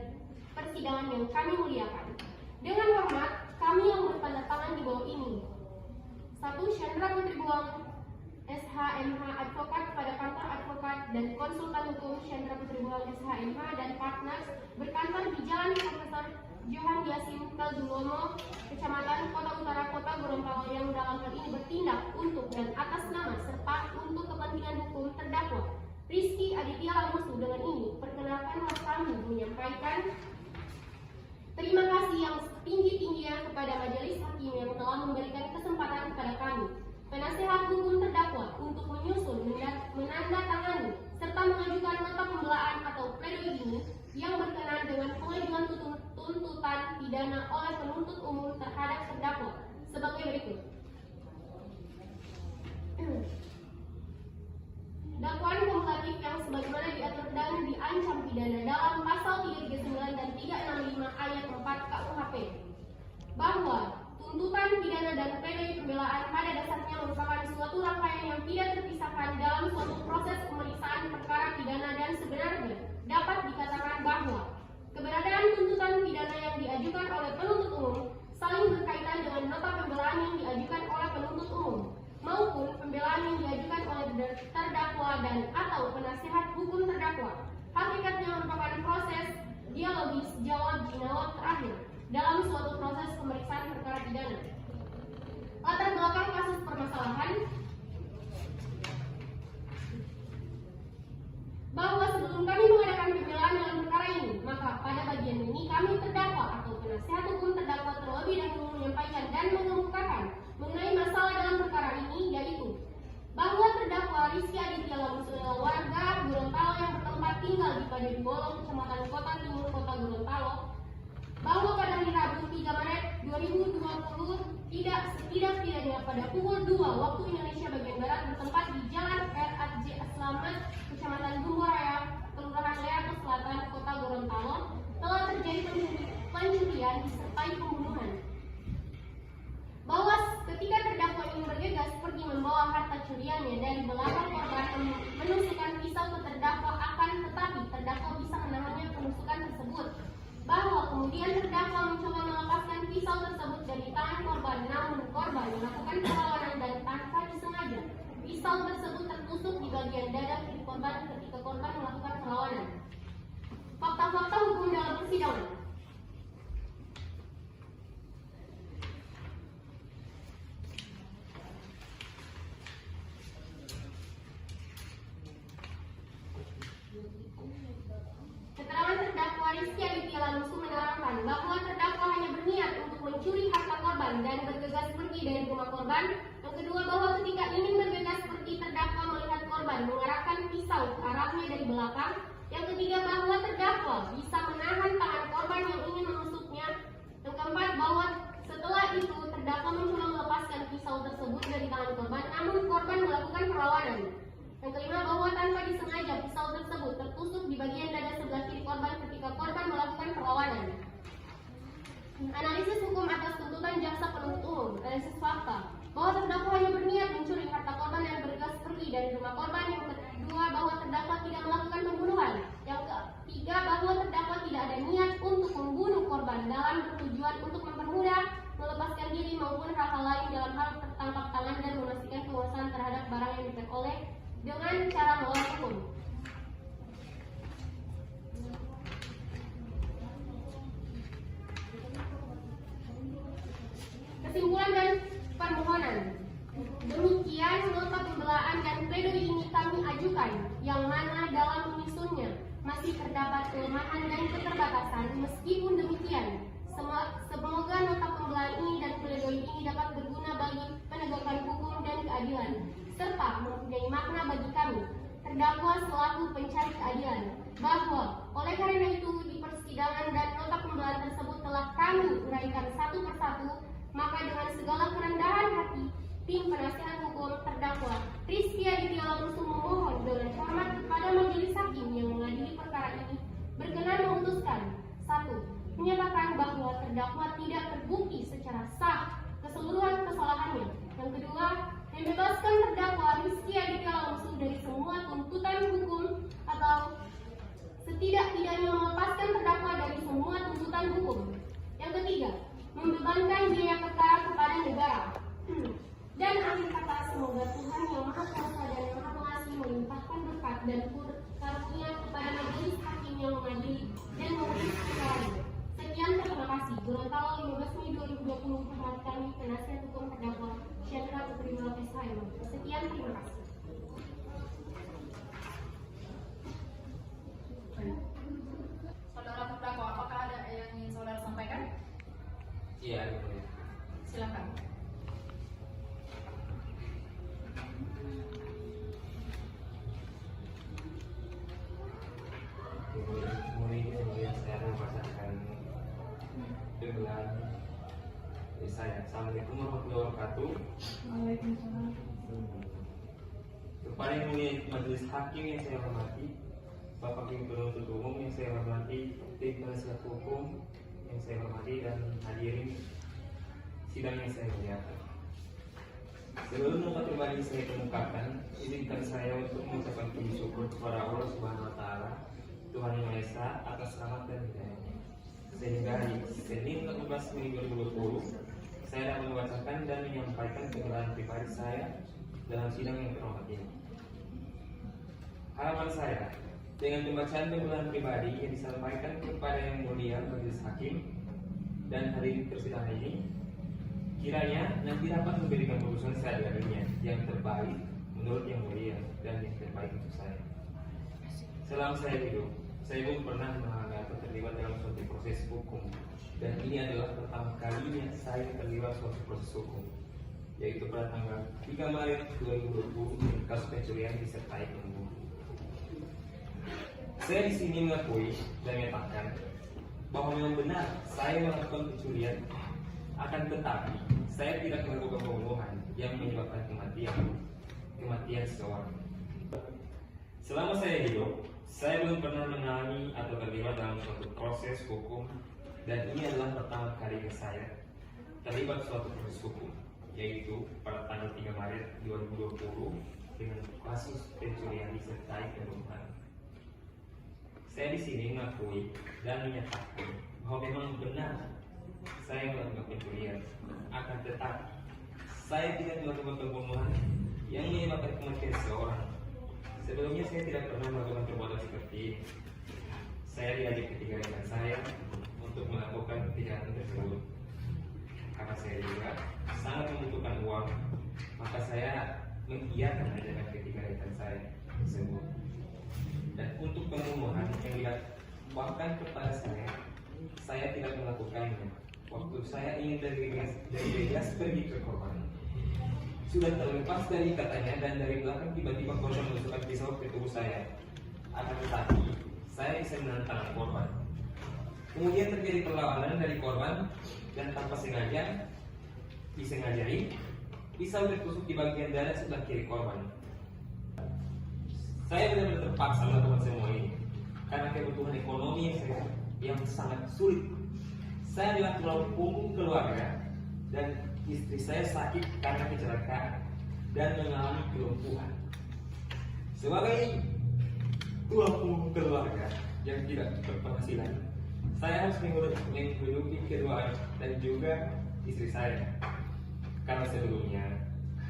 persidangan yang kami muliakan. Dengan hormat, kami yang bertanda tangan di bawah ini. 1. Chandra Putri Buang, SHMH Advokat pada kantor advokat dan konsultan hukum Chandra Putri Buang SHMH dan partners berkantor di Jalan Profesor Johan Yasin Kaldulomo, Kecamatan Kota Utara, Kota Gorontalo yang dalam hal ini bertindak untuk dan atas nama serta untuk kepentingan hukum terdakwa Rizky Aditya Lamusu. Dengan ini, perkenalkanlah kami menyampaikan terima kasih yang setinggi-tingginya kepada Majelis Hakim yang telah memberikan kesempatan kepada kami, penasehat hukum terdakwa, untuk menyusun, menandatangani, serta mengajukan nota pembelaan atau pledoi ini yang berkenaan dengan pengajuan tuntutan pidana oleh penuntut umum terhadap terdakwa sebagai berikut. Dakwaan kumulatif yang sebagaimana diatur dan diancam pidana dalam pasal 339 dan 365 ayat 4 KUHP bahwa tuntutan pidana dan pledoi pembelaan pada dasarnya merupakan suatu rangkaian yang tidak terpisahkan dalam suatu proses pemeriksaan perkara pidana dan sebenarnya dapat dikatakan bahwa keberadaan tuntutan pidana yang diajukan oleh penuntut umum saling berkaitan dengan nota pembelaan yang diajukan oleh penuntut umum maupun pembelaan yang diajukan oleh terdakwa dan atau penasehat hukum terdakwa. Hakikatnya merupakan proses dialogis jawab-jawab terakhir dalam suatu proses pemeriksaan perkara pidana. Latar belakang kasus permasalahan bahwa sebelum kami mengadakan pembelaan dalam perkara ini, maka pada bagian ini kami terdakwa atau penasehat hukum terdakwa terlebih dahulu menyampaikan dan mengemukakan mengenai masalah dalam perkara ini, yaitu bahwa terdakwa Rizky Aditya Lamusu adalah warga Gorontalo yang bertempat tinggal di Padebolong, Kecamatan Kota Timur, Kota Gorontalo, bahwa pada hari Rabu 3 Maret 2020 setidaknya pada pukul 2 waktu Indonesia bagian Barat bertempat di Jalan RAJ Slamet, Kecamatan Bumboraya, Kelurahan Leato Selatan, Kota Gorontalo, telah terjadi pencurian disertai pembunuhan. Bahwa ketika terdakwa ingin bergegas pergi membawa harta curiannya dari belakang korban menusukkan pisau ke terdakwa, akan tetapi terdakwa bisa menahannya penusukan tersebut. Bahwa kemudian terdakwa mencoba melepaskan pisau tersebut dari tangan korban, namun korban melakukan perlawanan dan tanpa disengaja pisau tersebut tertusuk di bagian dada kiri korban ketika korban melakukan perlawanan. Fakta-fakta hukum dalam persidangan. Keterangan terdakwa Rizky Aditya Lamusu menerangkan bahwa terdakwa hanya berniat untuk mencuri harta korban dan bergegas pergi dari rumah korban. Yang kedua, bahwa ketika ingin bergegas pergi, terdakwa melihat korban mengarahkan pisau ke arahnya dari belakang. Yang ketiga, bahwa terdakwa bisa menahan tangan korban yang ingin menusuknya. Yang keempat, bahwa setelah itu terdakwa mencoba melepaskan pisau tersebut dari tangan korban, namun korban melakukan perlawanan. Yang kelima, bahwa tanpa disengaja pisau tersebut tertusuk di bagian dada sebelah kiri korban ketika korban melakukan perlawanan. Analisis hukum atas tuntutan jaksa penuntut umum. Analisis fakta bahwa terdakwa hanya berniat mencuri harta korban dan bergegas pergi dari rumah korban. Yang kedua, bahwa terdakwa tidak melakukan pembunuhan. Yang ketiga, bahwa terdakwa tidak ada niat untuk membunuh korban dalam bertujuan untuk mempermudah melepaskan diri maupun hal-hal lain dalam hal tertangkap tangan dan memastikan penguasaan terhadap barang yang diperoleh dengan cara melawan hukum. Kesimpulan dan permohonan. Demikian nota pembelaan dan pledoi ini kami ajukan, yang mana dalam menyusunnya masih terdapat kelemahan dan keterbatasan. Meskipun demikian, semoga nota pembelaan ini dan pledoi ini dapat berguna bagi penegakan hukum dan keadilan, serta mempunyai makna bagi kami, terdakwa selaku pencari keadilan, bahwa oleh karena itu di persidangan dan nota pembelaan tersebut telah kami uraikan satu persatu Maka dengan segala kerendahan hati, tim penasihat hukum terdakwa Rizky Aditya Lamusu memohon dengan hormat kepada majelis hakim yang mengadili perkara ini berkenan memutuskan: 1. Menyatakan bahwa terdakwa tidak terbukti secara sah keseluruhan kesalahannya. Yang kedua, membebaskan terdakwa Rizky Aditya Lamusu dari semua tuntutan hukum atau setidak-tidaknya melepaskan terdakwa dari semua tuntutan hukum. Yang ketiga, membebankan biaya perkara kepada negara. Dan akhir kata, semoga Tuhan yang Maha Kuasa dan yang Maha Pengasih melimpahkan berkat dan karunia kepada majelis hakim yang mengadili dan memutus perkara ini. Sekian, terima kasih. Gorontalo 15 Mei 2020. Hormat kami, penasihat hukum terdakwa Syakra Putri Malapis Haim. Sekian, terima kasih. Saudara terdakwa, apakah ada yang ingin saudara sampaikan? Iya, Silakan. Kemudian saya membacakan dengan saya. Assalamualaikum warahmatullahi wabarakatuh. Kepada yang mulia majelis hakim yang saya hormati, Bapak Hakim Penuntut Umum yang saya hormati, tim penasihat hukum yang saya hormati, dan hadirin sidang yang saya muliakan. Sebelum muka pribadi saya kemukakan, izinkan saya untuk mengucapkan puji syukur kepada Allah Subhanahu Wa Taala, Tuhan Yang Maha Esa, atas rahmat dan hidayahnya. Sehingga hari Senin 14 Mei 2020, saya dapat membacakan dan menyampaikan pengalaman pribadi saya dalam sidang yang terhormat ini. Harapan saya, dengan pembacaan pengalaman pribadi yang disampaikan kepada yang mulia majelis hakim dan hadirin persidangan ini, kiranya nanti dapat memberikan putusan seadil-adilnya yang terbaik menurut yang mulia dan yang terbaik untuk saya. Selama saya hidup, saya belum pernah mengalami atau terlibat dalam suatu proses hukum, dan ini adalah pertama kalinya saya terlibat suatu proses hukum, yaitu pada tanggal 3 Maret 2020 di kasus pencurian disertai pembunuhan. Saya di sini mengakui dan menyatakan bahwa memang benar saya melakukan pencurian, akan tetapi saya tidak melakukan pembunuhan yang menyebabkan kematian seseorang. Selama saya hidup, saya belum pernah mengalami atau terlibat dalam suatu proses hukum, dan ini adalah pertama kalinya saya terlibat suatu proses hukum, yaitu pada tanggal 3 Maret 2020 dengan kasus pencurian disertai pembunuhan. Saya di sini mengakui dan menyatakan bahwa memang benar saya melakukan pencurian, akan tetapi saya tidak melakukan pembunuhan yang menyebabkan kematian seseorang. Sebelumnya saya tidak pernah melakukan perbuatan seperti ini. Saya diajak ketiga rekan saya untuk melakukan kejahatan tersebut. Karena saya juga sangat membutuhkan uang, maka saya mengiyakan ajakan ketiga rekan saya tersebut. Dan untuk pembunuhan yang dilakukan kepada saya tidak melakukannya. Waktu saya ingin dari Vegas pergi ke korban, sudah terlepas dari katanya, dan dari belakang tiba-tiba korban menusukkan pisau ke tubuh saya. Akan tetapi saya bisa menantang korban. Kemudian terjadi perlawanan dari korban, dan tanpa disengajai, pisau tertusuk di bagian dada sebelah kiri korban. Saya benar-benar terpaksa melakukan semua ini karena kebutuhan ekonomi yang sangat sulit. Saya adalah tulang punggung keluarga, dan istri saya sakit karena kecelakaan dan mengalami kelumpuhan. Sebagai tulang punggung keluarga yang tidak berpenghasilan, saya harus menghidupi kedua anak dan juga istri saya, karena sebelumnya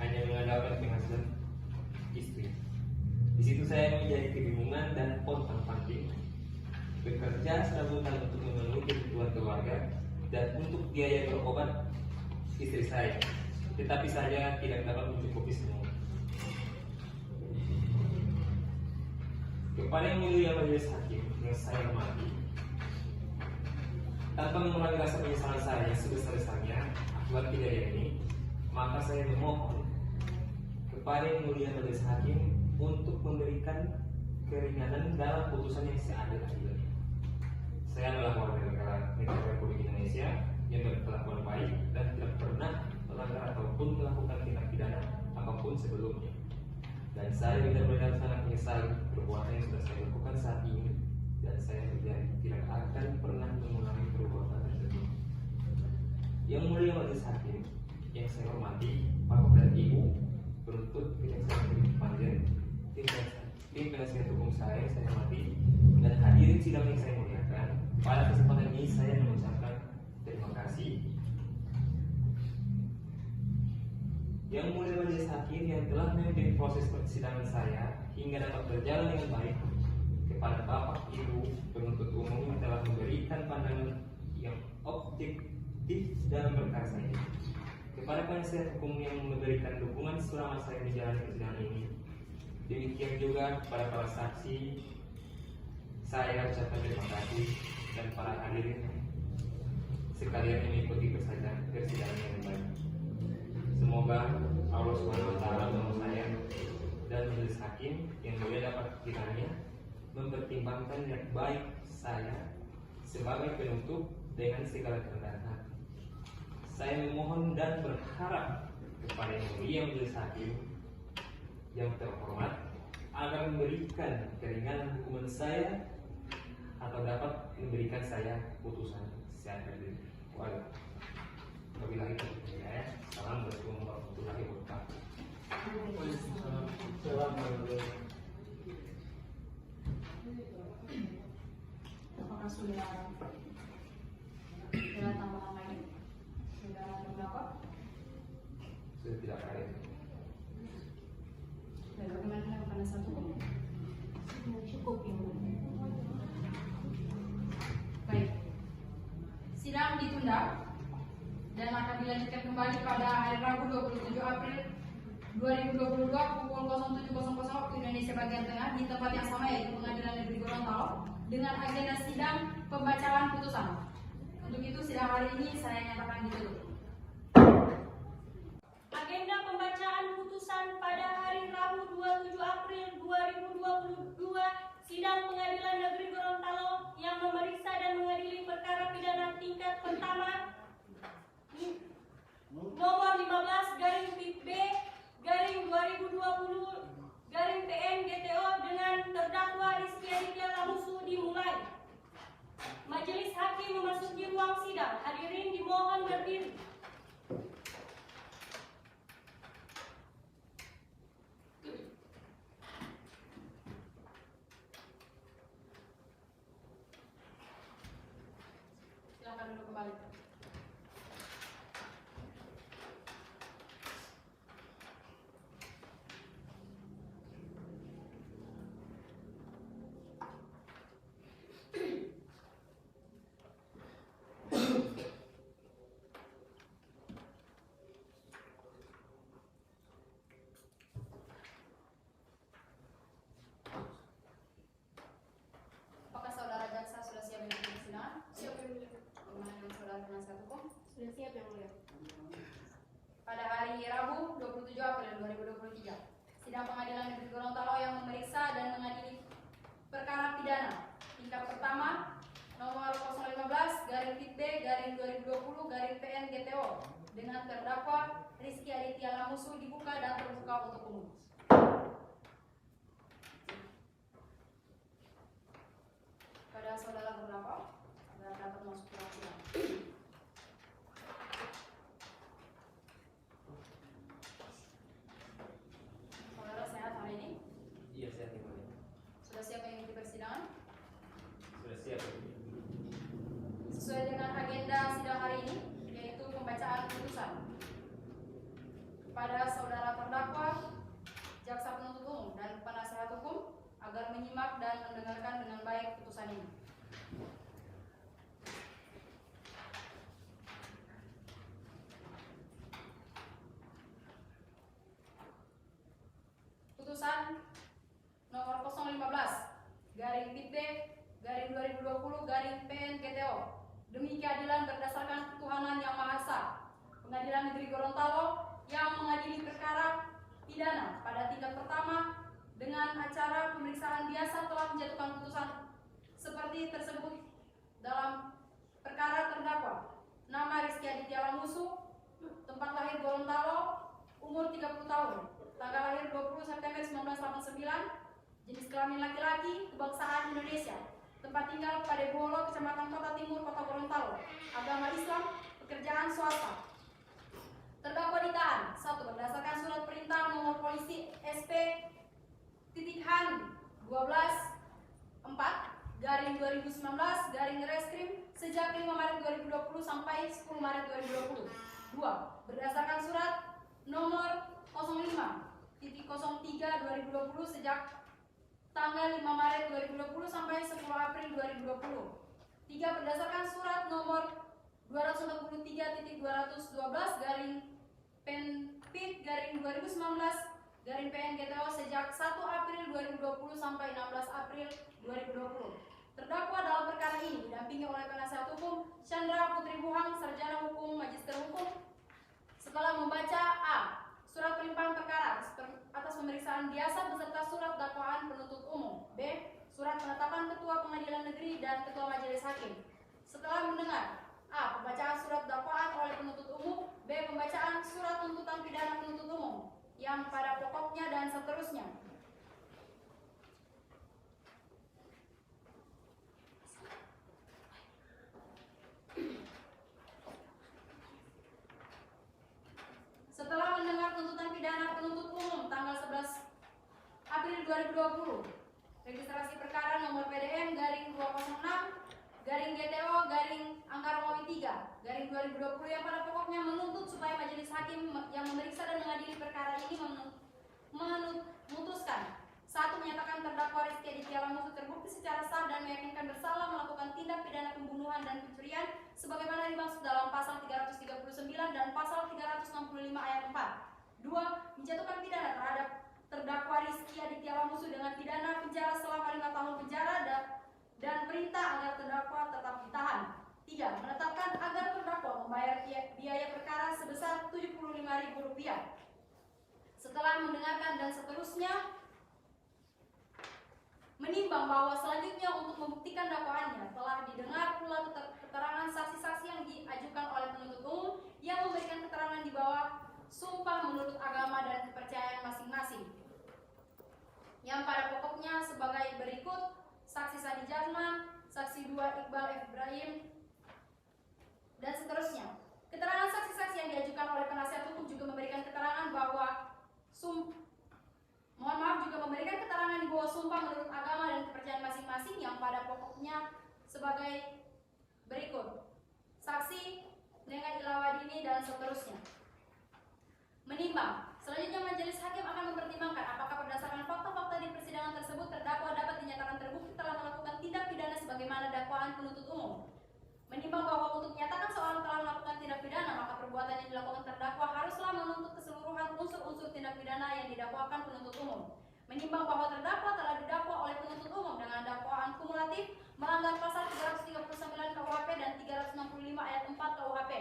hanya mengandalkan penghasilan istri. Di situ saya menjadi kebingungan dan pontang-panting, bekerja serabutan untuk memenuhi kebutuhan keluarga dan untuk biaya berobat istri saya, tetapi saya tidak dapat mencukupi semua. Kepada yang mulia majelis hakim yang saya hormati, tanpa mengurangi rasa penyesalan saya yang sebesar-besarnya akibat kejadian ini, maka saya memohon kepada yang mulia majelis hakim untuk memberikan keringanan dalam putusan yang seadil-adilnya. Saya adalah warga negara Republik Indonesia yang berkelakuan baik dan tidak pernah sebelumnya. Dan saya benar-benar sangat menyesali perbuatan yang sudah saya lakukan saat ini, dan saya berjanji tidak akan pernah mengulangi perbuatan tersebut. Yang mulia majelis hakim, yang saya hormati, Bapak dan Ibu, penuntut kejaksaan negeri Panjen, tim penasihat hukum saya hormati, dan hadirin sidang yang saya muliakan. Pada kesempatan ini saya mengucapkan terima kasih. Yang mulia majelis hakim yang telah memimpin proses persidangan saya hingga dapat berjalan dengan baik, kepada Bapak Ibu penuntut umum yang telah memberikan pandangan yang objektif dalam perkara saya, kepada penasihat hukum yang memberikan dukungan selama saya menjalani persidangan ini, demikian juga kepada para saksi, saya ucapkan terima kasih, dan para hadirin sekalian yang mengikuti persidangan dengan baik. Semoga Allah SWT menolong saya dan majelis hakim yang mulia dapat kiranya mempertimbangkan niat baik saya sebagai penuntut dengan segala kerendahan hati. Saya memohon dan berharap kepada yang mulia majelis hakim yang terhormat agar memberikan keringanan hukuman saya atau dapat memberikan saya putusan seadil-adilnya. Wabillahi taufiq. Assalamualaikum warahmatullahi wabarakatuh. Apakah sudah ada tambahan lain? Sudah ada berapa? Sudah tidak ada. Dan bagaimana dengan penasihat hukum? Cukup yang mulia. Baik. Sidang ditunda dan akan dilanjutkan kembali pada hari Rabu 27 April 2022 pukul 07.00 waktu Indonesia bagian tengah di tempat yang sama, yaitu Pengadilan Negeri Gorontalo, dengan agenda sidang pembacaan putusan. Untuk itu sidang hari ini saya nyatakan ditutup. Agenda pembacaan putusan pada hari Rabu 27 April 2022, sidang Pengadilan Negeri Gorontalo yang memeriksa dan mengadili perkara pidana tingkat pertama nomor 15/B/2020/PN GTO dengan terdakwa Rizky Aditya Lamusu dimulai. Majelis hakim memasuki ruang sidang. Hadirin dimohon berdiri. Silakan duduk kembali. Apakah saudara jaksa sudah siap mengikuti persidangan? Siap yang mulia. Bagaimana dengan saudara penasihat hukum? Sudah siap yang mulia. Pada hari Rabu 27 April 2023, sidang Pengadilan Negeri Gorontalo yang memeriksa dan mengadili perkara pidana tingkat pertama nomor 015/B/2020/PN GTO dengan terdakwa Rizky Aditya Lamusu dibuka dan terbuka untuk umum. Pada saudara terdakwa, saudara dapat masuk ke ruang sidang. Saudara sehat hari ini? Iya, saya terima. Sudah siap mengikuti persidangan? Sudah siap. Sesuai dengan agenda sidang hari ini, yaitu pembacaan putusan kepada saudara terdakwa, jaksa penuntut umum, dan penasihat hukum agar menyimak dan mendengarkan dengan baik putusan ini. Putusan nomor 015/B/2020/PN GTO demi keadilan berdasarkan ketuhanan yang Maha Esa, Pengadilan Negeri Gorontalo yang mengadili perkara pidana pada tingkat pertama dengan acara pemeriksaan biasa telah menjatuhkan putusan seperti tersebut dalam perkara terdakwa nama Rizky Aditya Lamusu, tempat lahir Gorontalo, umur 30 tahun, tanggal lahir 20 September 1989, jenis kelamin laki-laki, kebangsaan Indonesia, tempat tinggal Padebolo, Kecamatan Kota Timur, Kota Gorontalo, agama Islam, pekerjaan swasta. Terdakwa ditahan 1. Berdasarkan surat perintah nomor polisi SP.H 12/4/2019 sejak 5 Maret 2020 sampai 10 Maret 2020. 2. Berdasarkan surat nomor 05.03/2020 sejak tanggal 5 Maret 2020 sampai 10 April 2020. 3. Berdasarkan surat nomor 243/2019/PNPIT/2019/PNGTO sejak 1 April 2020 sampai 16 April 2020. Terdakwa dalam perkara ini didampingi oleh penasihat hukum Chandra Putri Buhang, sarjana hukum, magister hukum. Setelah membaca A. Surat pelimpahan perkara atas pemeriksaan biasa beserta surat dakwaan penuntut umum. B. Surat penetapan ketua pengadilan negeri dan ketua majelis hakim. Setelah mendengar A. Pembacaan surat dakwaan oleh penuntut umum. B. Pembacaan surat tuntutan pidana penuntut umum yang pada pokoknya dan seterusnya. Setelah mendengar tuntutan pidana penuntut umum tanggal 11 April 2020, registrasi perkara nomor PDM garing 206 garing GTO garing angka Romawi 3 garing 2020 yang pada pokoknya menuntut supaya majelis hakim yang memeriksa dan mengadili perkara ini memutuskan 1. Menyatakan terdakwa Rizky Aditya Lamusu terbukti secara sah dan meyakinkan bersalah melakukan tindak pidana pembunuhan dan pencurian sebagaimana dimaksud dalam pasal 339 dan pasal 365 ayat 4. 2. Menjatuhkan pidana terhadap terdakwa Rizky Aditya Lamusu dengan pidana penjara selama 5 tahun penjara dan perintah agar terdakwa tetap ditahan. 3. Menetapkan agar terdakwa membayar biaya perkara sebesar Rp75.000. Setelah mendengarkan dan seterusnya, menimbang bahwa selanjutnya untuk membuktikan dakwaannya telah didengar pula keterangan saksi-saksi yang diajukan oleh penuntut umum yang memberikan keterangan di bawah sumpah menurut agama dan kepercayaan masing-masing, yang pada pokoknya sebagai berikut. Saksi Sadi Jatman, saksi 2 Iqbal F. Ibrahim, dan seterusnya. Keterangan saksi-saksi yang diajukan oleh penasihat hukum juga memberikan keterangan bahwa memberikan keterangan di bawah sumpah menurut agama dan kepercayaan masing-masing yang pada pokoknya sebagai berikut. Saksi dengan Ilawadini dan seterusnya. Menimbang, selanjutnya majelis hakim akan mempertimbangkan apakah berdasarkan fakta-fakta di persidangan tersebut terdakwa dapat dinyatakan terbukti telah melakukan tindak pidana sebagaimana dakwaan penuntut umum. Menimbang bahwa untuk menyatakan seorang telah melakukan tindak pidana, maka perbuatan yang dilakukan terdakwa haruslah menuntut keseluruhan unsur-unsur tindak pidana yang didakwakan penuntut umum. Menimbang bahwa terdakwa telah didakwa oleh penuntut umum dengan dakwaan kumulatif melanggar pasal 339 KUHP dan 365 ayat 4 KUHP.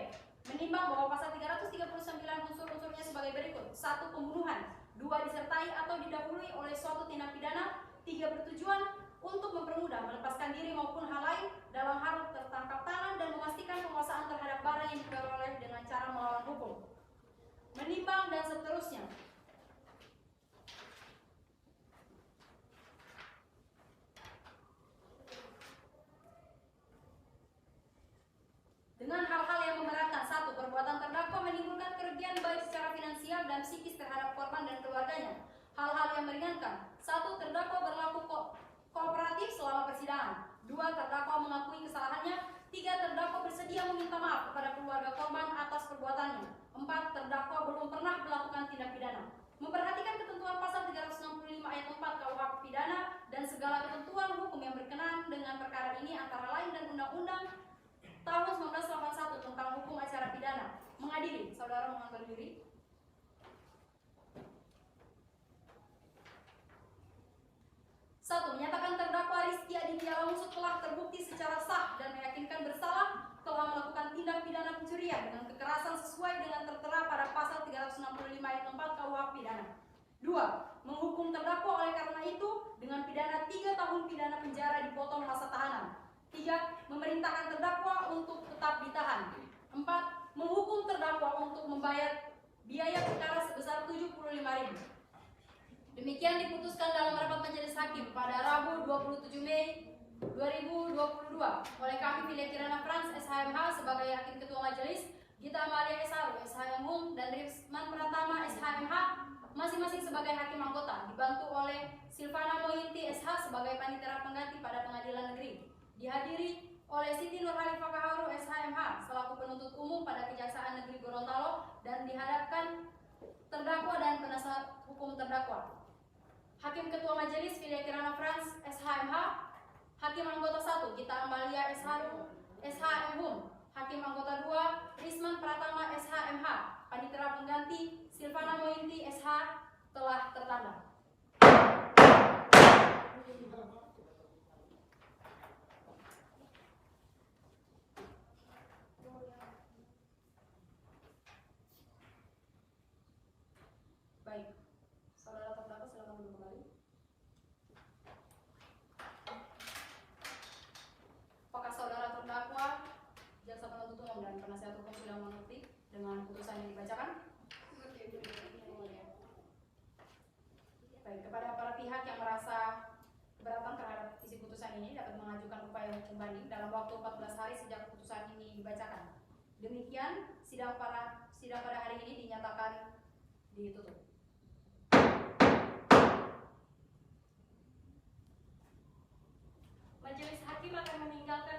Menimbang bahwa pasal 339 unsur-unsurnya sebagai berikut. 1. Pembunuhan. 2. Disertai atau didahului oleh suatu tindak pidana. 3. Bertujuan untuk mempermudah, melepaskan diri maupun hal lain dalam hal tertangkap tangan dan memastikan penguasaan terhadap barang yang diperoleh dengan cara melawan hukum. Menimbang dan seterusnya. Dengan hal-hal yang memberatkan. 1. Perbuatan terdakwa menimbulkan kerugian baik secara finansial dan psikis terhadap korban dan keluarganya. Hal-hal yang meringankan. 1. Terdakwa berlaku kooperatif selama persidangan. 2. Terdakwa mengakui kesalahannya. 3. Terdakwa bersedia meminta maaf kepada keluarga korban atas perbuatannya. 4. Terdakwa belum pernah melakukan tindak pidana. Memperhatikan ketentuan pasal 365 ayat 4 KUHP pidana dan segala ketentuan hukum yang berkenaan dengan perkara ini antara lain dan Undang-Undang tahun 1981 tentang hukum acara pidana. Mengadili, saudara mengambil diri. 1. Menyatakan terdakwa Rizky Aditya Lamusu telah terbukti secara sah dan meyakinkan bersalah telah melakukan tindak pidana pencurian dengan kekerasan sesuai dengan tertera pada pasal 365 ayat 4 KUHP pidana. 2. Menghukum terdakwa oleh karena itu dengan pidana 3 tahun pidana penjara dipotong masa tahanan. 3. Memerintahkan terdakwa untuk tetap ditahan. 4. Menghukum terdakwa untuk membayar biaya perkara sebesar Rp75.000. Demikian diputuskan dalam rapat majelis hakim pada Rabu 27 Mei 2022 oleh kami Filia Kirana Frans SHMH sebagai Hakim Ketua Majelis, Gita Amalia SH, SHMH, dan Risman Pratama SHMH masing-masing sebagai hakim anggota, dibantu oleh Silvana Mointi SH sebagai panitera pengganti pada Pengadilan Negeri, dihadiri oleh Siti Nurhalifah Kaharu SHMH selaku penuntut umum pada Kejaksaan Negeri Gorontalo dan dihadapkan terdakwa dan penasihat hukum terdakwa. Hakim Ketua Majelis Filia Kirana Frans SHMH, Hakim Anggota 1 Gita Amalia SHMH, Hakim Anggota 2 Risman Pratama SHMH, panitera pengganti Silvana Mointi SH telah tertanda. Baik, saudara terdakwa silakan duduk kembali. Apakah saudara terdakwa, jaksa penuntut umum dan penasihat hukum sudah mengerti dengan putusan yang dibacakan? Baik, kepada para pihak yang merasa keberatan terhadap isi putusan ini dapat mengajukan upaya hukum banding dalam waktu 14 hari sejak putusan ini dibacakan. Demikian sidang pada hari ini dinyatakan ditutup. Majelis hakim akan meninggalkan